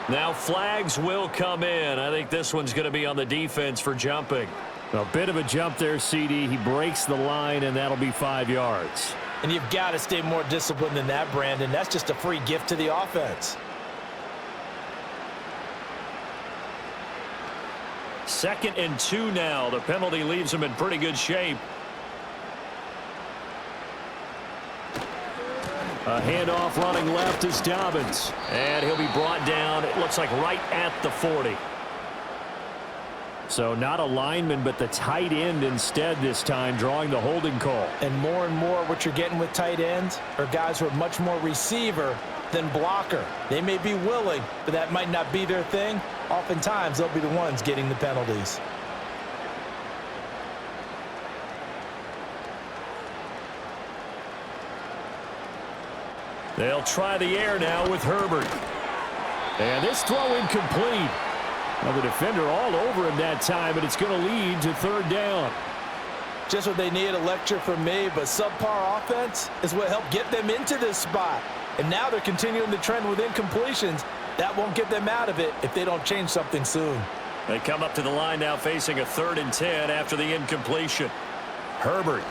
Now flags will come in. I think this one's going to be on the defense for jumping. A bit of a jump there, CD. He breaks the line, and that'll be 5 yards. And you've got to stay more disciplined than that, Brandon. That's just a free gift to the offense. 2nd and 2 now. The penalty leaves him in pretty good shape. A handoff running left is Dobbins. And he'll be brought down, it looks like right at the 40. So not a lineman, but the tight end instead this time, drawing the holding call. And more what you're getting with tight ends are guys who are much more receiver than blocker. They may be willing, but that might not be their thing. Oftentimes, they'll be the ones getting the penalties. They'll try the air now with Herbert. And this throw incomplete. Well, the defender all over him that time, but it's going to lead to 3rd down. Just what they need, a lecture from me, but subpar offense is what helped get them into this spot. And now they're continuing the trend with incompletions. That won't get them out of it if they don't change something soon. They come up to the line now facing a 3rd and 10 after the incompletion. Herbert.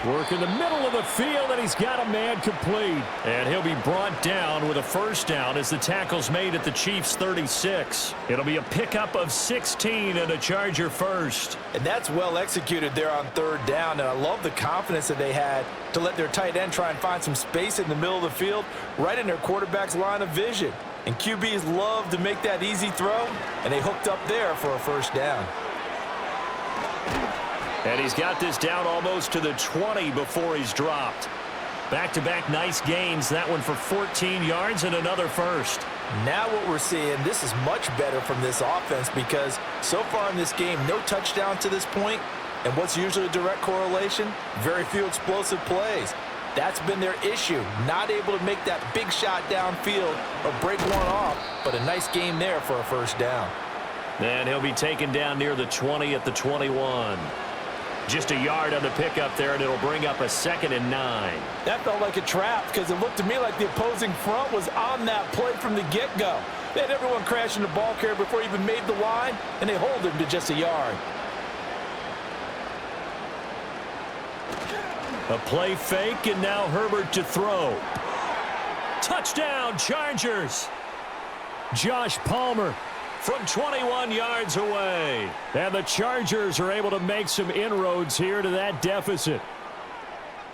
Work in the middle of the field, and he's got a man complete. And he'll be brought down with a 1st down as the tackle's made at the Chiefs' 36. It'll be a pickup of 16 and a Charger first. And that's well executed there on 3rd down, and I love the confidence that they had to let their tight end try and find some space in the middle of the field, right in their quarterback's line of vision. And QBs love to make that easy throw, and they hooked up there for a 1st down. And he's got this down almost to the 20 before he's dropped. Back-to-back nice gains. That one for 14 yards and another 1st. Now what we're seeing, this is much better from this offense because so far in this game, no touchdown to this point. And what's usually a direct correlation? Very few explosive plays. That's been their issue. Not able to make that big shot downfield or break one off, but a nice game there for a 1st down. And he'll be taken down near the 20 at the 21. Just a yard on the pickup there, and it'll bring up a 2nd and 9. That felt like a trap because it looked to me like the opposing front was on that play from the get-go. They had everyone crashing the ball carrier before he even made the line, and they hold him to just a yard. A play fake, and now Herbert to throw. Touchdown, Chargers! Josh Palmer from 21 yards away. And the Chargers are able to make some inroads here to that deficit.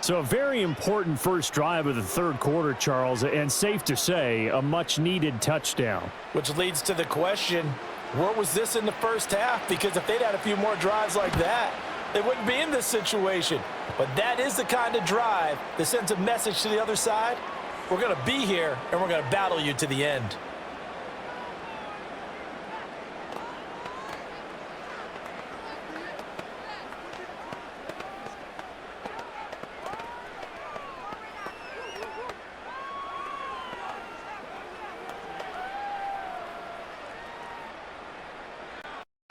So a very important first drive of the 3rd quarter, Charles, and safe to say, a much-needed touchdown. Which leads to the question, where was this in the first half? Because if they'd had a few more drives like that, they wouldn't be in this situation. But that is the kind of drive that sends a message to the other side. We're going to be here, and we're going to battle you to the end.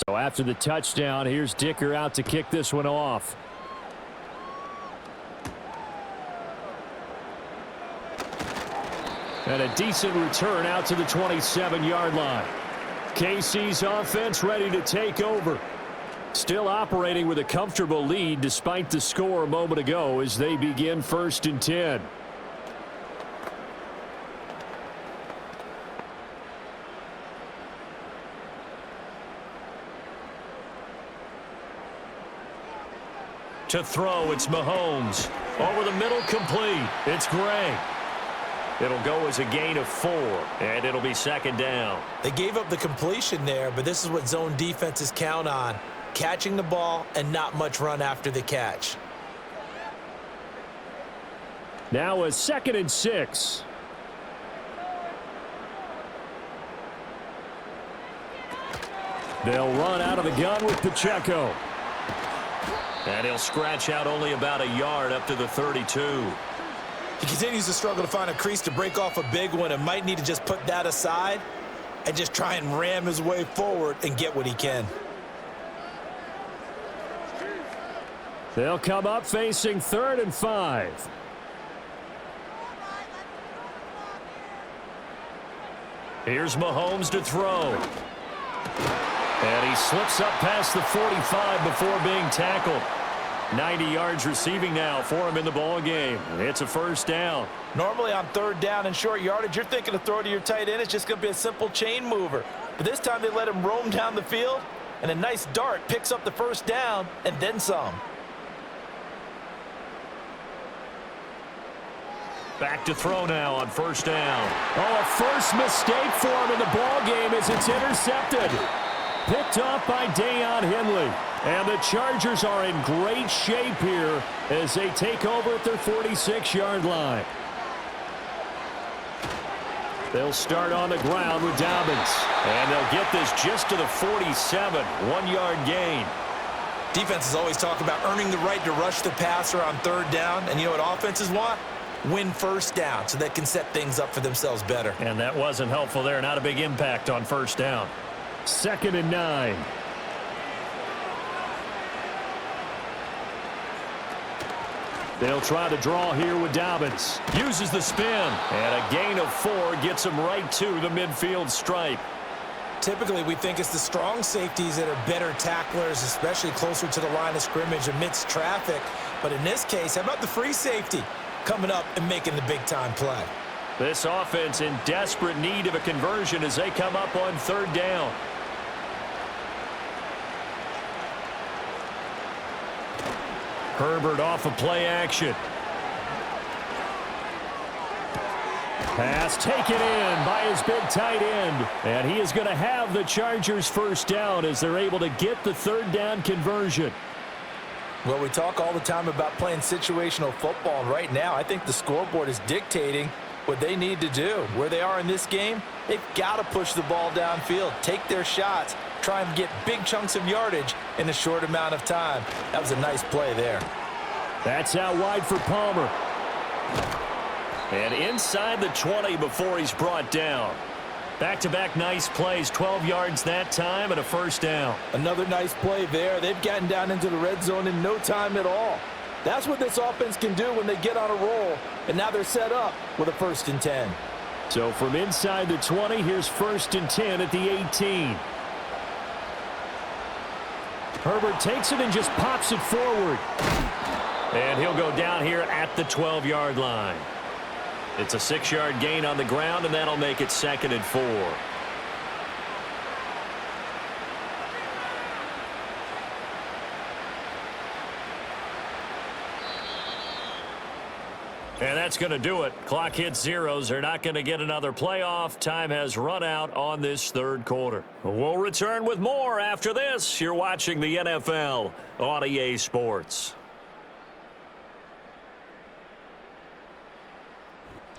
So after the touchdown, here's Dicker out to kick this one off. And a decent return out to the 27-yard line. KC's offense ready to take over. Still operating with a comfortable lead despite the score a moment ago as they begin 1st and 10. To throw, it's Mahomes. Over the middle, complete. It's Gray. It'll go as a gain of 4, and it'll be 2nd down. They gave up the completion there, but this is what zone defenses count on. Catching the ball and not much run after the catch. Now a 2nd and 6. They'll run out of the gun with Pacheco. And he'll scratch out only about a yard up to the 32. He continues to struggle to find a crease to break off a big one and might need to just put that aside and just try and ram his way forward and get what he can. They'll come up facing 3rd and 5. Here's Mahomes to throw. And he slips up past the 45 before being tackled. 90 yards receiving now for him in the ball game. It's a first down. Normally on 3rd down and short yardage, you're thinking to throw to your tight end. It's just going to be a simple chain mover. But this time they let him roam down the field, and a nice dart picks up the first down and then some. Back to throw now on first down. Oh, a first mistake for him in the ball game as it's intercepted. Picked off by Deion Henley. And the Chargers are in great shape here as they take over at their 46-yard line. They'll start on the ground with Dobbins. And they'll get this just to the 47. 1-yard gain. Defenses always talk about earning the right to rush the passer on 3rd down. And you know what offenses want? Win first down so they can set things up for themselves better. And that wasn't helpful there. Not a big impact on first down. 2nd and 9. They'll try to draw here with Dobbins. Uses the spin. And a gain of 4 gets him right to the midfield stripe. Typically, we think it's the strong safeties that are better tacklers, especially closer to the line of scrimmage amidst traffic. But in this case, how about the free safety coming up and making the big-time play? This offense in desperate need of a conversion as they come up on 3rd down. Herbert off of play action. Pass taken in by his big tight end. And he is going to have the Chargers first down as they're able to get the 3rd down conversion. Well, we talk all the time about playing situational football, and right now I think the scoreboard is dictating what they need to do. Where they are in this game, they've got to push the ball downfield, take their shots, try and get big chunks of yardage in a short amount of time. That was a nice play there. That's out wide for Palmer. And inside the 20 before he's brought down. Back-to-back nice plays, 12 yards that time and a first down. Another nice play there. They've gotten down into the red zone in no time at all. That's what this offense can do when they get on a roll. And now they're set up with a 1st and 10. So from inside the 20, here's 1st and 10 at the 18. Herbert takes it and just pops it forward. And he'll go down here at the 12-yard line. It's a 6-yard gain on the ground, and that'll make it 2nd and 4. And that's going to do it. Clock hits zeros. They're not going to get another playoff. Time has run out on this 3rd quarter. We'll return with more after this. You're watching the NFL on EA Sports.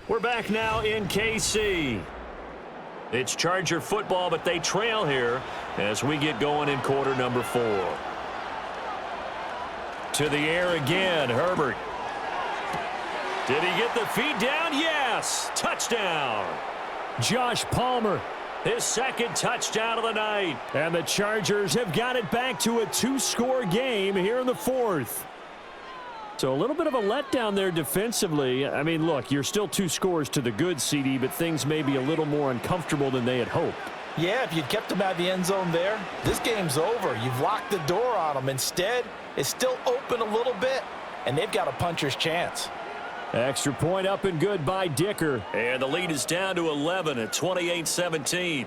We're back now in KC. It's Charger football, but they trail here as we get going in quarter number 4. To the air again, Herbert. Did he get the feet down? Yes. Touchdown. Josh Palmer. His 2nd touchdown of the night. And the Chargers have got it back to a 2-score game here in the 4th. So a little bit of a letdown there defensively. I mean, look, you're still 2 scores to the good, CD, but things may be a little more uncomfortable than they had hoped. Yeah, if you'd kept them out of the end zone there, this game's over. You've locked the door on them. Instead, it's still open a little bit, and they've got a puncher's chance. Extra point up and good by Dicker. And the lead is down to 11 at 28-17.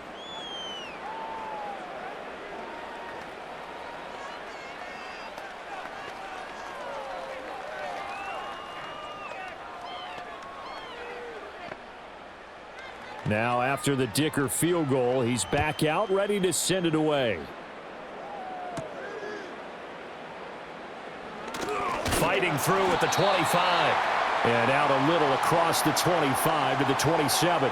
Now after the Dicker field goal, he's back out ready to send it away. Fighting through at the 25. And out a little across the 25 to the 27.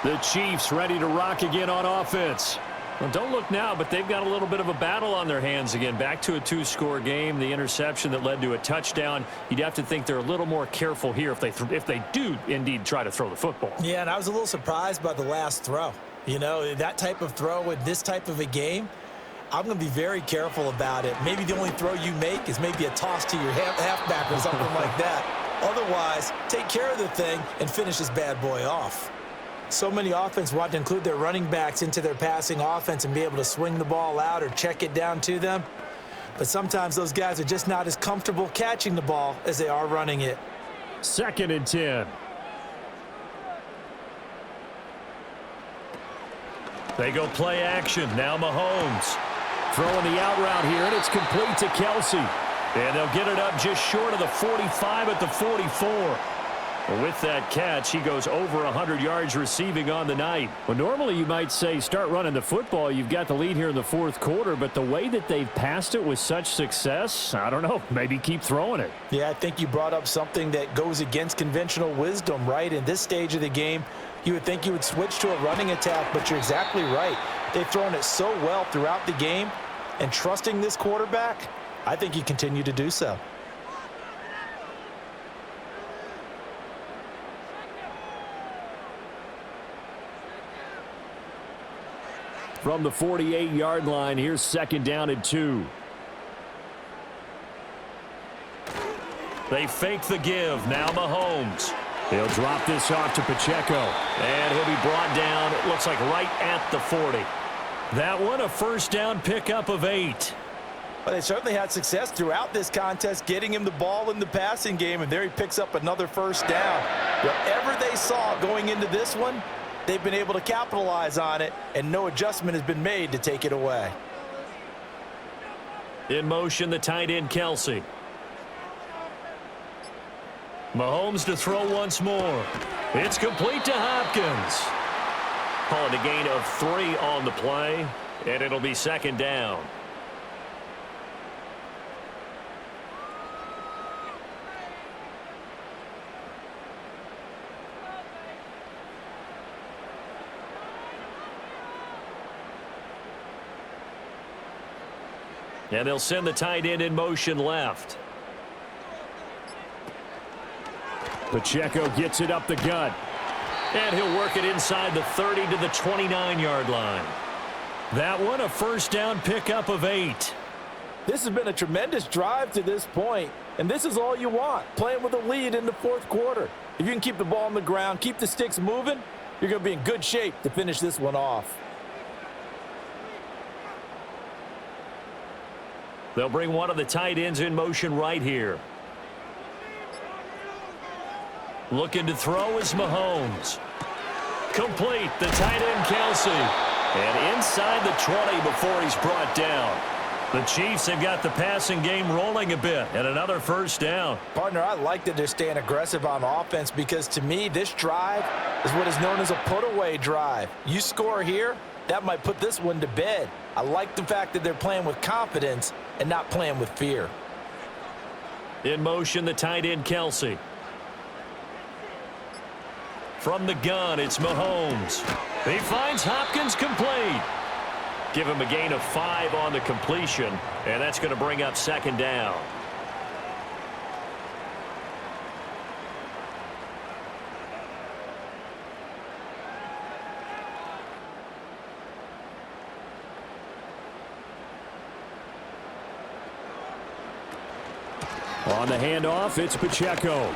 The Chiefs ready to rock again on offense. Well, don't look now, but they've got a little bit of a battle on their hands again. Back to a two-score game. The interception that led to a touchdown. You'd have to think they're a little more careful here if they do indeed try to throw the football. Yeah, and I was a little surprised by the last throw. You know, that type of throw in this type of a game, I'm going to be very careful about it. Maybe the only throw you make is maybe a toss to your halfback or something like that. Otherwise, take care of the thing and finish this bad boy off. So many offenses want to include their running backs into their passing offense and be able to swing the ball out or check it down to them. But sometimes those guys are just not as comfortable catching the ball as they are running it. 2nd and 10. They go play action. Now Mahomes throwing the out route here, and it's complete to Kelsey. And they'll get it up just short of the 45 at the 44. With that catch, he goes over 100 yards receiving on the night. Well, normally you might say start running the football. You've got the lead here in the 4th quarter, but the way that they've passed it with such success, I don't know, maybe keep throwing it. Yeah, I think you brought up something that goes against conventional wisdom, right? In this stage of the game, you would think you would switch to a running attack, but you're exactly right. They've thrown it so well throughout the game, and trusting this quarterback, I think you continue to do so. From the 48-yard line, here's 2nd down and 2. They fake the give. Now Mahomes. He'll drop this off to Pacheco. And he'll be brought down, it looks like right at the 40. That one, a 1st down pickup of 8. Well, they certainly had success throughout this contest, getting him the ball in the passing game, and there he picks up another 1st down. Whatever they saw going into this one, they've been able to capitalize on it, and no adjustment has been made to take it away. In motion, the tight end, Kelsey. Mahomes to throw once more. It's complete to Hopkins. Calling a gain of 3 on the play, and it'll be 2nd down. And they'll send the tight end in motion left. Pacheco gets it up the gut. And he'll work it inside the 30 to the 29-yard line. That one, a 1st down pickup of 8. This has been a tremendous drive to this point, and this is all you want, playing with a lead in the 4th quarter. If you can keep the ball on the ground, keep the sticks moving, you're going to be in good shape to finish this one off. They'll bring one of the tight ends in motion right here. Looking to throw is Mahomes. Complete, the tight end Kelsey. And inside the 20 before he's brought down. The Chiefs have got the passing game rolling a bit, and another 1st down. Partner, I like that they're staying aggressive on offense because, to me, this drive is what is known as a put-away drive. You score here, that might put this one to bed. I like the fact that they're playing with confidence and not playing with fear. In motion, the tight end Kelsey. From the gun, it's Mahomes. He finds Hopkins complete. Give him a gain of 5 on the completion, and that's going to bring up 2nd down. On the handoff, it's Pacheco.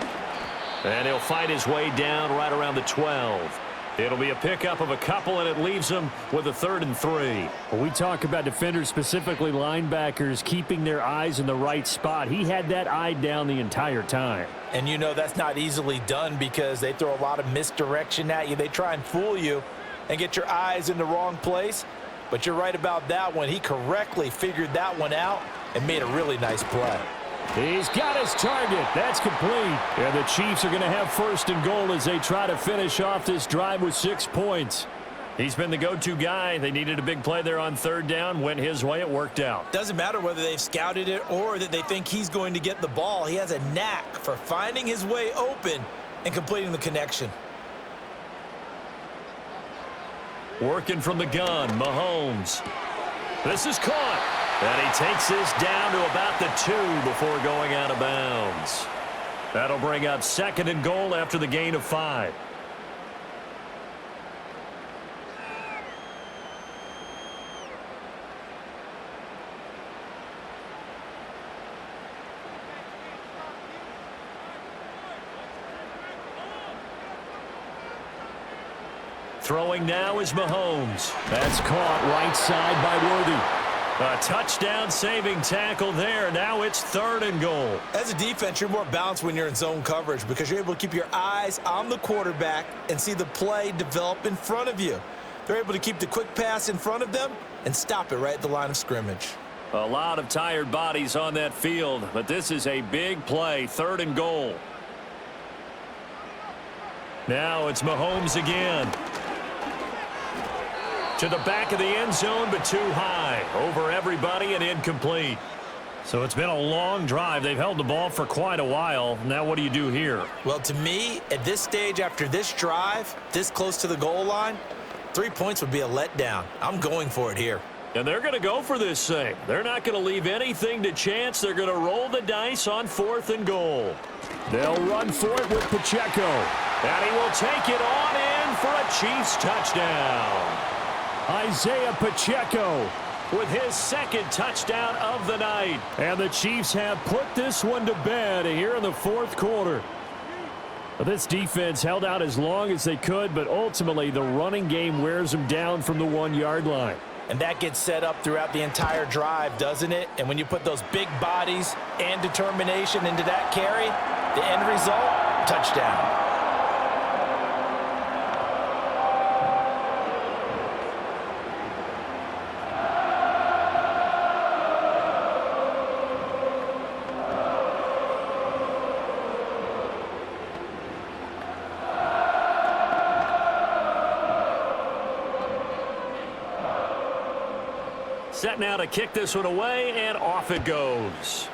And he'll fight his way down right around the 12. It'll be a pickup of a couple, and it leaves him with a 3rd and 3. When we talk about defenders, specifically linebackers, keeping their eyes in the right spot, he had that eye down the entire time. And you know that's not easily done because they throw a lot of misdirection at you. They try and fool you and get your eyes in the wrong place. But you're right about that one. He correctly figured that one out and made a really nice play. He's got his target. That's complete. And the Chiefs are going to have 1st and goal as they try to finish off this drive with 6 points. He's been the go-to guy. They needed a big play there on 3rd down. Went his way. It worked out. Doesn't matter whether they've scouted it or that they think he's going to get the ball. He has a knack for finding his way open and completing the connection. Working from the gun, Mahomes. This is caught. And he takes this down to about the 2 before going out of bounds. That'll bring up 2nd and goal after the gain of 5. Throwing now is Mahomes. That's caught right side by Worthy. A touchdown-saving tackle there. Now it's 3rd and goal. As a defense, you're more balanced when you're in zone coverage because you're able to keep your eyes on the quarterback and see the play develop in front of you. They're able to keep the quick pass in front of them and stop it right at the line of scrimmage. A lot of tired bodies on that field, but this is a big play. 3rd and goal. Now it's Mahomes again. To the back of the end zone, but too high. Over everybody and incomplete. So it's been a long drive. They've held the ball for quite a while. Now what do you do here? Well, to me, at this stage after this drive, this close to the goal line, 3 points would be a letdown. I'm going for it here. And they're going to go for this thing. They're not going to leave anything to chance. They're going to roll the dice on 4th and goal. They'll run for it with Pacheco. And he will take it on in for a Chiefs touchdown. Isaiah Pacheco with his 2nd touchdown of the night. And the Chiefs have put this one to bed here in the 4th quarter. This defense held out as long as they could, but ultimately the running game wears them down from the 1-yard line. And that gets set up throughout the entire drive, doesn't it? And when you put those big bodies and determination into that carry, the end result, touchdown. Set now to kick this one away, and off it goes.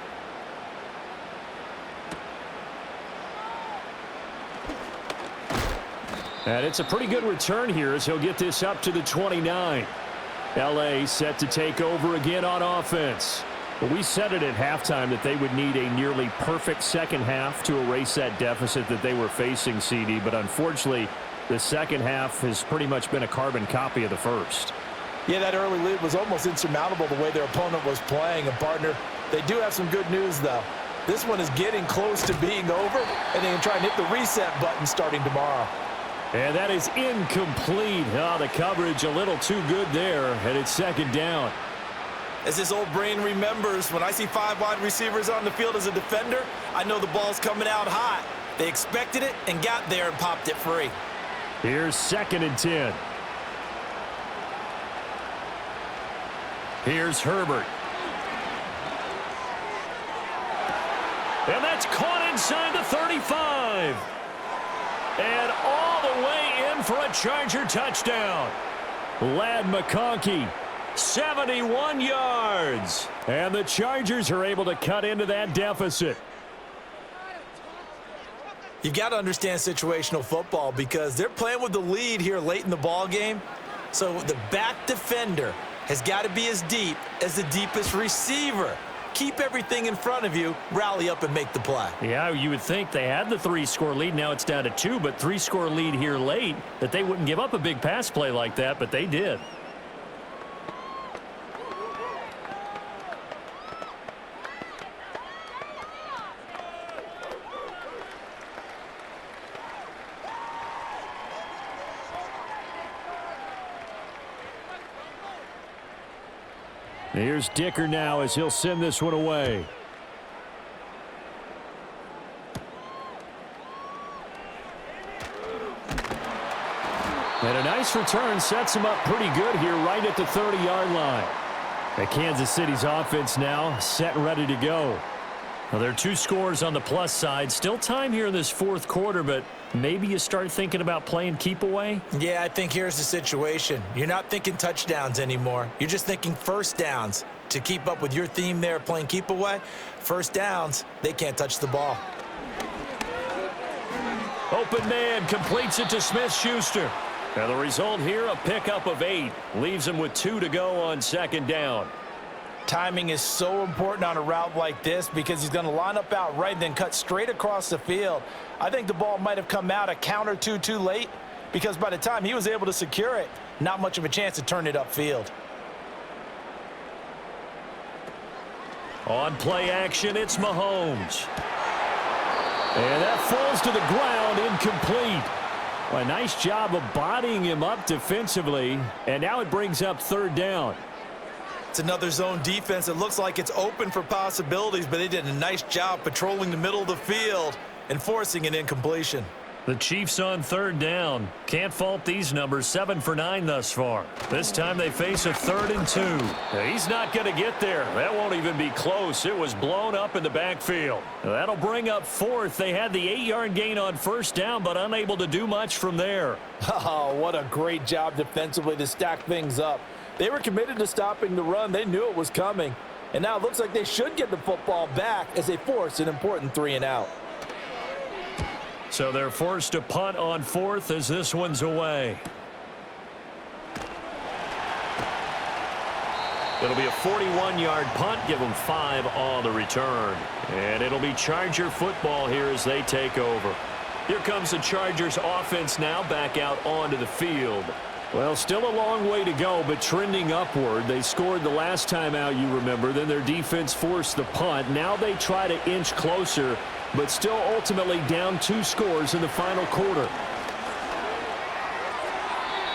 And it's a pretty good return here as he'll get this up to the 29. L.A. set to take over again on offense. Well, we said it at halftime that they would need a nearly perfect second half to erase that deficit that they were facing, CD, but unfortunately, the second half has pretty much been a carbon copy of the first. Yeah, that early lead was almost insurmountable the way their opponent was playing. And, partner, they do have some good news, though. This one is getting close to being over, and they can try and hit the reset button starting tomorrow. And that is incomplete. Oh, the coverage a little too good there, and it's 2nd down. As this old brain remembers, when I see 5 wide receivers on the field as a defender, I know the ball's coming out hot. They expected it and got there and popped it free. Here's 2nd and 10. Here's Herbert. And that's caught inside the 35. And all the way in for a Charger touchdown. Ladd McConkey, 71 yards. And the Chargers are able to cut into that deficit. You've got to understand situational football because they're playing with the lead here late in the ball game. So the back defender has got to be as deep as the deepest receiver. Keep everything in front of you, rally up and make the play. Yeah, you would think they had the 3-score lead. Now it's down to 2, but 3-score lead here late, that they wouldn't give up a big pass play like that, but they did. Here's Dicker now as he'll send this one away. And a nice return sets him up pretty good here right at the 30-yard line. And Kansas City's offense now set and ready to go. Well, there are 2 scores on the plus side. Still time here in this 4th quarter, but maybe you start thinking about playing keep away? Yeah, I think here's the situation. You're not thinking touchdowns anymore. You're just thinking first downs. To keep up with your theme there, playing keep away, first downs, they can't touch the ball. Open man completes it to Smith-Schuster. And the result here, a pickup of 8. Leaves him with 2 to go on second down. Timing is so important on a route like this because he's going to line up out right and then cut straight across the field. I think the ball might have come out a count or two too late because by the time he was able to secure it, not much of a chance to turn it upfield. On play action, it's Mahomes. And that falls to the ground, incomplete. Well, a nice job of bodying him up defensively, and now it brings up third down. It's another zone defense. It looks like it's open for possibilities, but they did a nice job patrolling the middle of the field and forcing an incompletion. The Chiefs on third down. Can't fault these numbers. 7 for 9 thus far. This time they face a 3rd and 2. He's not going to get there. That won't even be close. It was blown up in the backfield. That'll bring up 4th. They had the 8-yard gain on first down, but unable to do much from there. Oh, what a great job defensively to stack things up. They were committed to stopping the run. They knew it was coming. And now it looks like they should get the football back as they force an important 3 and out. So they're forced to punt on 4th as this one's away. It'll be a 41-yard punt. Give them 5 on the return. And it'll be Charger football here as they take over. Here comes the Chargers offense now back out onto the field. Well, still a long way to go, but trending upward. They scored the last time out, you remember. Then their defense forced the punt. Now they try to inch closer, but still ultimately down 2 scores in the final quarter.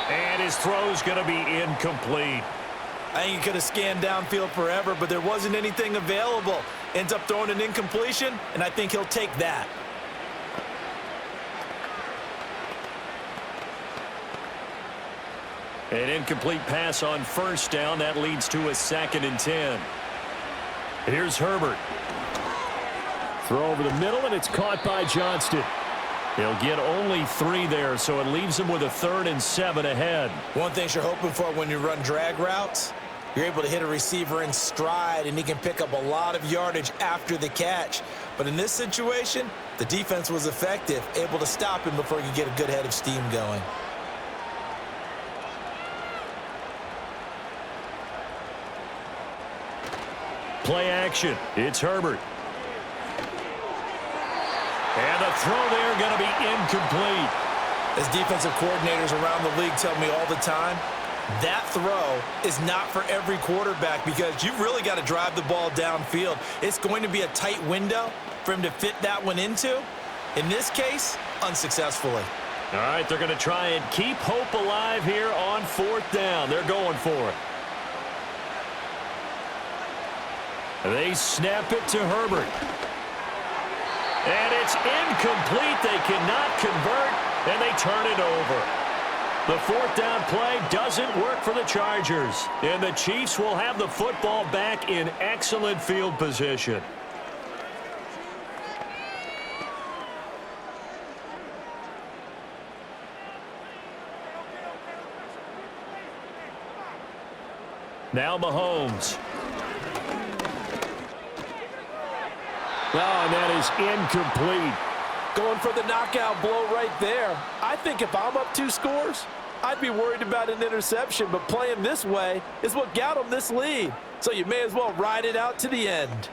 And his throw's going to be incomplete. I think he could have scanned downfield forever, but there wasn't anything available. Ends up throwing an incompletion, and I think he'll take that. An incomplete pass on first down. That leads to a 2nd and 10. Here's Herbert. Throw over the middle, and it's caught by Johnston. He'll get only 3 there, so it leaves him with a 3rd and 7 ahead. One thing you're hoping for when you run drag routes, you're able to hit a receiver in stride, and he can pick up a lot of yardage after the catch. But in this situation, the defense was effective, able to stop him before he could get a good head of steam going. Play action. It's Herbert. And the throw there going to be incomplete. As defensive coordinators around the league tell me all the time, that throw is not for every quarterback because you've really got to drive the ball downfield. It's going to be a tight window for him to fit that one into. In this case, unsuccessfully. All right, they're going to try and keep hope alive here on 4th down. They're going for it. They snap it to Herbert. And it's incomplete. They cannot convert, and they turn it over. The 4th down play doesn't work for the Chargers. And the Chiefs will have the football back in excellent field position. Now Mahomes. Oh, and that is incomplete. Going for the knockout blow right there. I think if I'm up 2 scores, I'd be worried about an interception, but playing this way is what got them this lead. So you may as well ride it out to the end.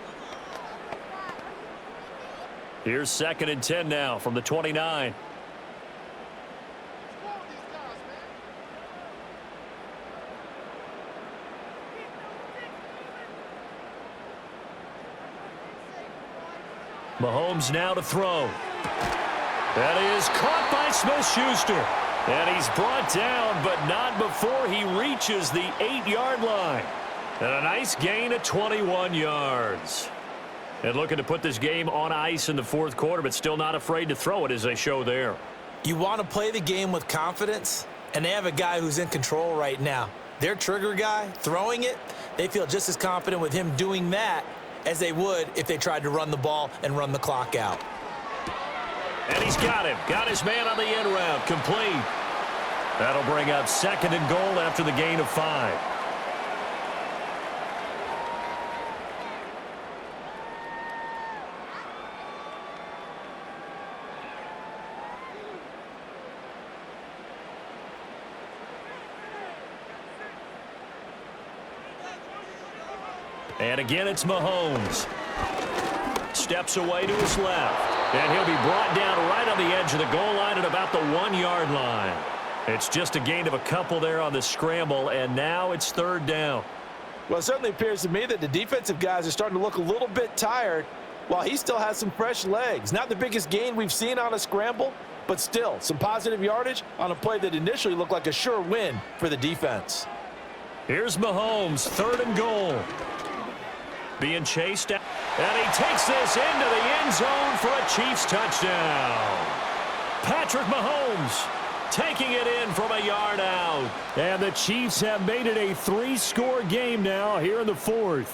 Here's 2nd and 10 now from the 29. Mahomes now to throw. That is caught by Smith-Schuster. And he's brought down, but not before he reaches the 8-yard line. And a nice gain of 21 yards. And looking to put this game on ice in the 4th quarter, but still not afraid to throw it as they show there. You want to play the game with confidence, and they have a guy who's in control right now. Their trigger guy, throwing it, they feel just as confident with him doing that as they would if they tried to run the ball and run the clock out. And he's got him. Got his man on the end route. Complete. That'll bring up 2nd and goal after the gain of 5. And again, it's Mahomes. Steps away to his left. And he'll be brought down right on the edge of the goal line at about the 1-yard line. It's just a gain of a couple there on the scramble, and now it's third down. Well, it certainly appears to me that the defensive guys are starting to look a little bit tired while he still has some fresh legs. Not the biggest gain we've seen on a scramble, but still some positive yardage on a play that initially looked like a sure win for the defense. Here's Mahomes, 3rd and goal. Being chased out, and he takes this into the end zone for a Chiefs touchdown. Patrick Mahomes taking it in from a yard out. And the Chiefs have made it a 3-score game now here in the 4th.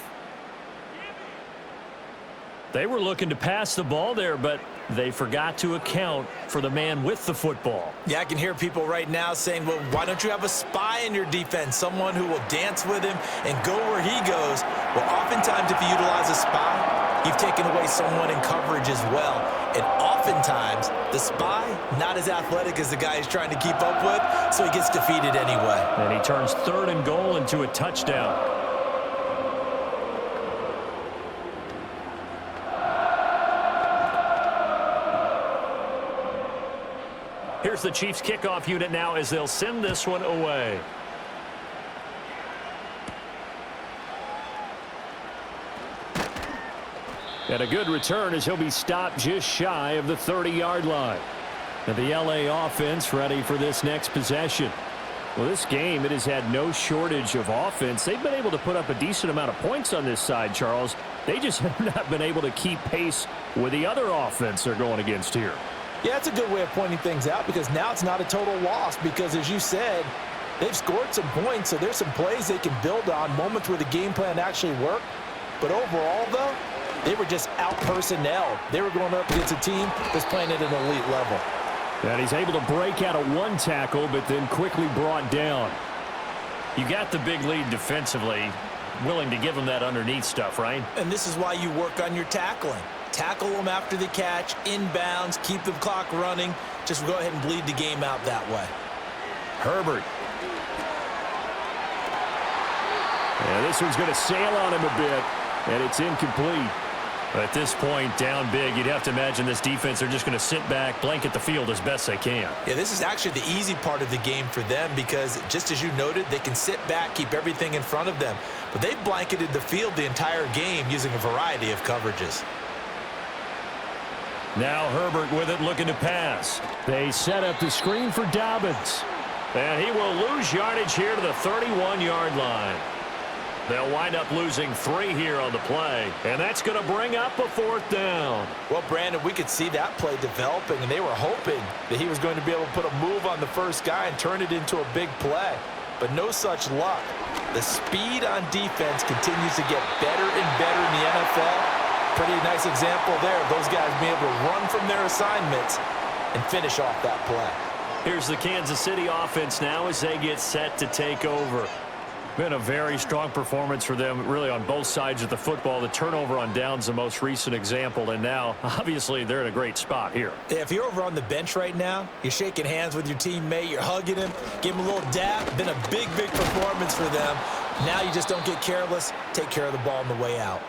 They were looking to pass the ball there, but they forgot to account for the man with the football. Yeah, I can hear people right now saying, well, why don't you have a spy in your defense, someone who will dance with him and go where he goes? Well, oftentimes if you utilize a spy, you've taken away someone in coverage as well. And oftentimes, the spy, not as athletic as the guy he's trying to keep up with, so he gets defeated anyway. And he turns 3rd and goal into a touchdown. Here's the Chiefs kickoff unit now as they'll send this one away. And a good return as he'll be stopped just shy of the 30-yard line. And the LA offense ready for this next possession. Well, this game, it has had no shortage of offense. They've been able to put up a decent amount of points on this side, Charles. They just have not been able to keep pace with the other offense they're going against here. Yeah, that's a good way of pointing things out because now it's not a total loss because, as you said, they've scored some points, so there's some plays they can build on, moments where the game plan actually worked. But overall, though, they were just out-personnelled. They were going up against a team that's playing at an elite level. And he's able to break out of one tackle, but then quickly brought down. You got the big lead defensively, willing to give them that underneath stuff, right? And this is why you work on your tackling. Tackle them after the catch, inbounds, keep the clock running. Just go ahead and bleed the game out that way. Herbert. Yeah, this one's going to sail on him a bit, and it's incomplete. At this point, down big, you'd have to imagine this defense are just going to sit back, blanket the field as best they can. Yeah, this is actually the easy part of the game for them because, just as you noted, they can sit back, keep everything in front of them. But they've blanketed the field the entire game using a variety of coverages. Now Herbert with it, looking to pass. They set up the screen for Dobbins. And he will lose yardage here to the 31-yard line. They'll wind up losing 3 here on the play, and that's going to bring up a 4th down. Well, Brandon, we could see that play developing, and they were hoping that he was going to be able to put a move on the first guy and turn it into a big play. But no such luck. The speed on defense continues to get better and better in the NFL. Pretty nice example there of those guys being able to run from their assignments and finish off that play. Here's the Kansas City offense now as they get set to take over. Been a very strong performance for them, really, on both sides of the football. The turnover on downs, the most recent example, and now, obviously, they're in a great spot here. Yeah, if you're over on the bench right now, you're shaking hands with your teammate, you're hugging him, give him a little dap. Been a big, big performance for them. Now you just don't get careless. Take care of the ball on the way out.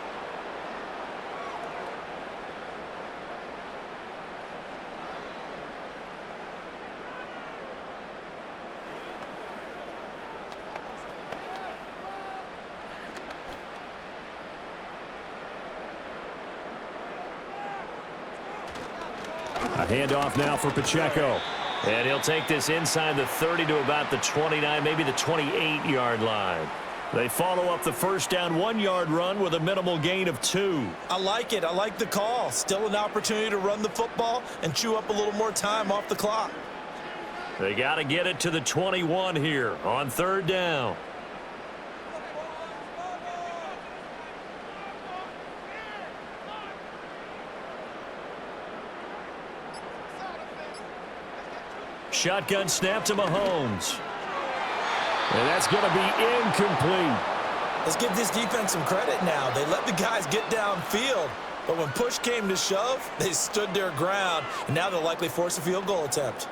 A handoff now for Pacheco. And he'll take this inside the 30 to about the 29, maybe the 28-yard line. They follow up the 1st down 1-yard run with a minimal gain of 2. I like it. I like the call. Still an opportunity to run the football and chew up a little more time off the clock. They got to get it to the 21 here on 3rd down. Shotgun snap to Mahomes. And that's going to be incomplete. Let's give this defense some credit now. They let the guys get downfield, but when push came to shove, they stood their ground, and now they'll likely force a field goal attempt.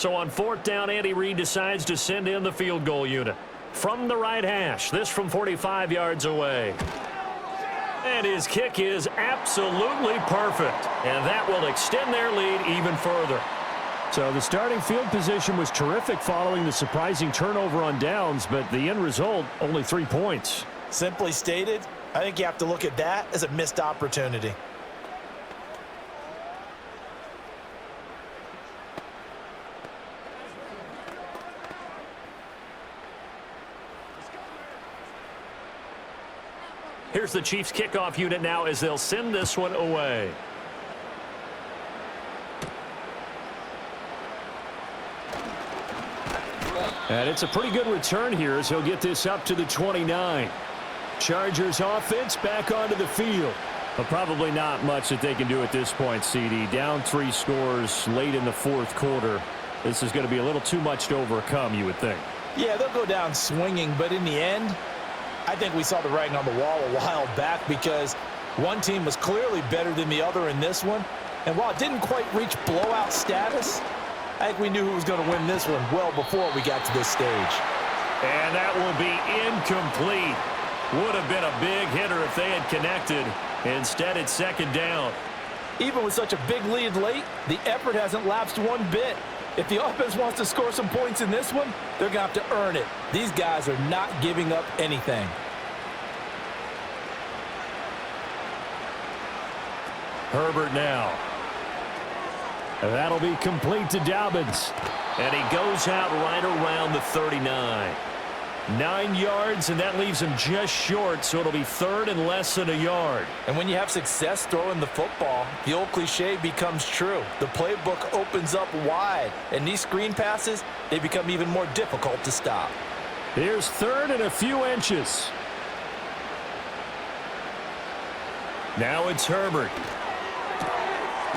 So on 4th down, Andy Reid decides to send in the field goal unit. From the right hash, this from 45 yards away. And his kick is absolutely perfect. And that will extend their lead even further. So the starting field position was terrific following the surprising turnover on downs, but the end result, only 3 points. Simply stated, I think you have to look at that as a missed opportunity. Here's the Chiefs kickoff unit now as they'll send this one away. And it's a pretty good return here as he'll get this up to the 29. Chargers offense back onto the field. But probably not much that they can do at this point, CD. Down 3 scores late in the 4th quarter. This is going to be a little too much to overcome, you would think. Yeah, they'll go down swinging, but in the end, I think we saw the writing on the wall a while back because one team was clearly better than the other in this one. And while it didn't quite reach blowout status, I think we knew who was going to win this one well before we got to this stage. And that will be incomplete. Would have been a big hitter if they had connected. Instead, it's 2nd down. Even with such a big lead late, the effort hasn't lapsed one bit. If the offense wants to score some points in this one, they're going to have to earn it. These guys are not giving up anything. Herbert now. That'll be complete to Dobbins. And he goes out right around the 39. 9 yards, and that leaves him just short, so it'll be 3rd and less than a yard. And when you have success throwing the football, the old cliche becomes true. The playbook opens up wide, and these screen passes, they become even more difficult to stop. Here's 3rd and a few inches. Now it's Herbert.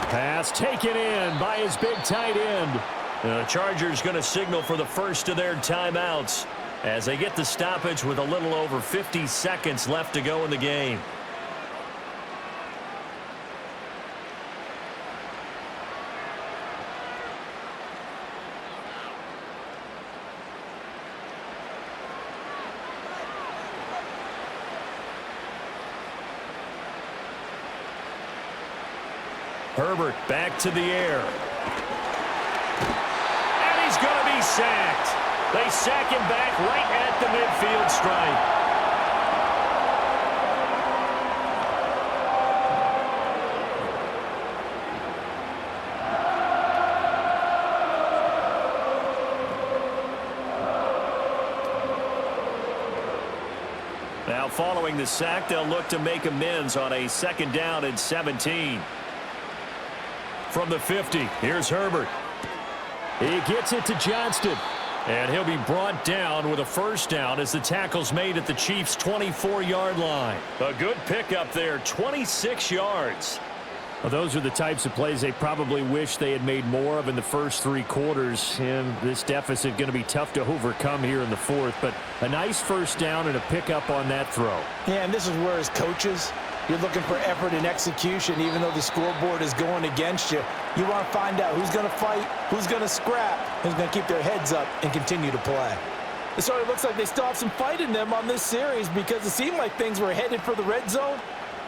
Pass taken in by his big tight end. The Chargers going to signal for the first of their timeouts as they get the stoppage with a little over 50 seconds left to go in the game. Herbert back to the air. And he's going to be sacked. They sack him back right at the midfield stripe. Now following the sack, they'll look to make amends on a 2nd down and 17. From the 50, here's Herbert. He gets it to Johnston. And he'll be brought down with a 1st down as the tackle's made at the Chiefs' 24-yard line. A good pickup there, 26 yards. Well, those are the types of plays they probably wish they had made more of in the first 3 quarters. And this deficit going to be tough to overcome here in the 4th. But a nice 1st down and a pickup on that throw. Yeah, and this is where as coaches, you're looking for effort and execution, even though the scoreboard is going against you. You want to find out who's going to fight, who's going to scrap, who's going to keep their heads up and continue to play. It sort of looks like they still have some fight in them on this series because it seemed like things were headed for the red zone.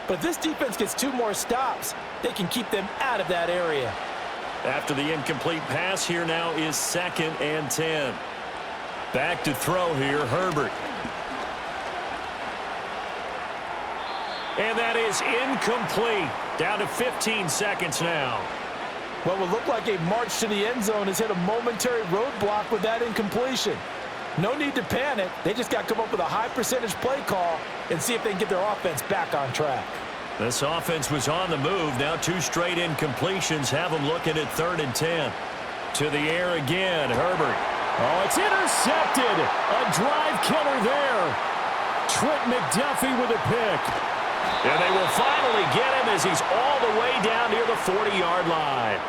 But if this defense gets 2 more stops, they can keep them out of that area. After the incomplete pass, here now is 2nd and 10. Back to throw here, Herbert. And that is incomplete. Down to 15 seconds now. What would look like a march to the end zone has hit a momentary roadblock with that incompletion. No need to panic. They just got to come up with a high percentage play call and see if they can get their offense back on track. This offense was on the move. Now 2 straight incompletions have them looking at 3rd and 10. To the air again, Herbert. Oh, it's intercepted. A drive killer there. Trent McDuffie with a pick. And they will finally get him as he's all the way down near the 40-yard line.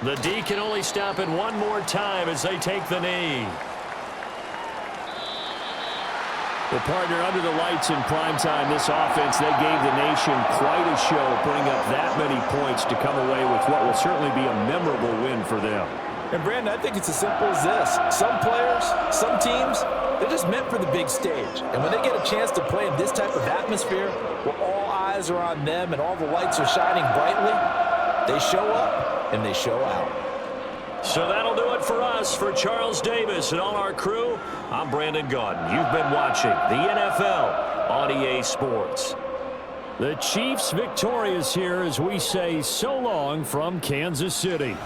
The D can only stop it one more time as they take the knee. Well, partner, under the lights in primetime, this offense, they gave the nation quite a show, putting up that many points to come away with what will certainly be a memorable win for them. And, Brandon, I think it's as simple as this. Some players, some teams, they're just meant for the big stage. And when they get a chance to play in this type of atmosphere, where all eyes are on them and all the lights are shining brightly, they show up and they show out. So that'll do it for us. For Charles Davis and all our crew, I'm Brandon Gaudin. You've been watching the NFL on EA Sports. The Chiefs victorious here as we say so long from Kansas City.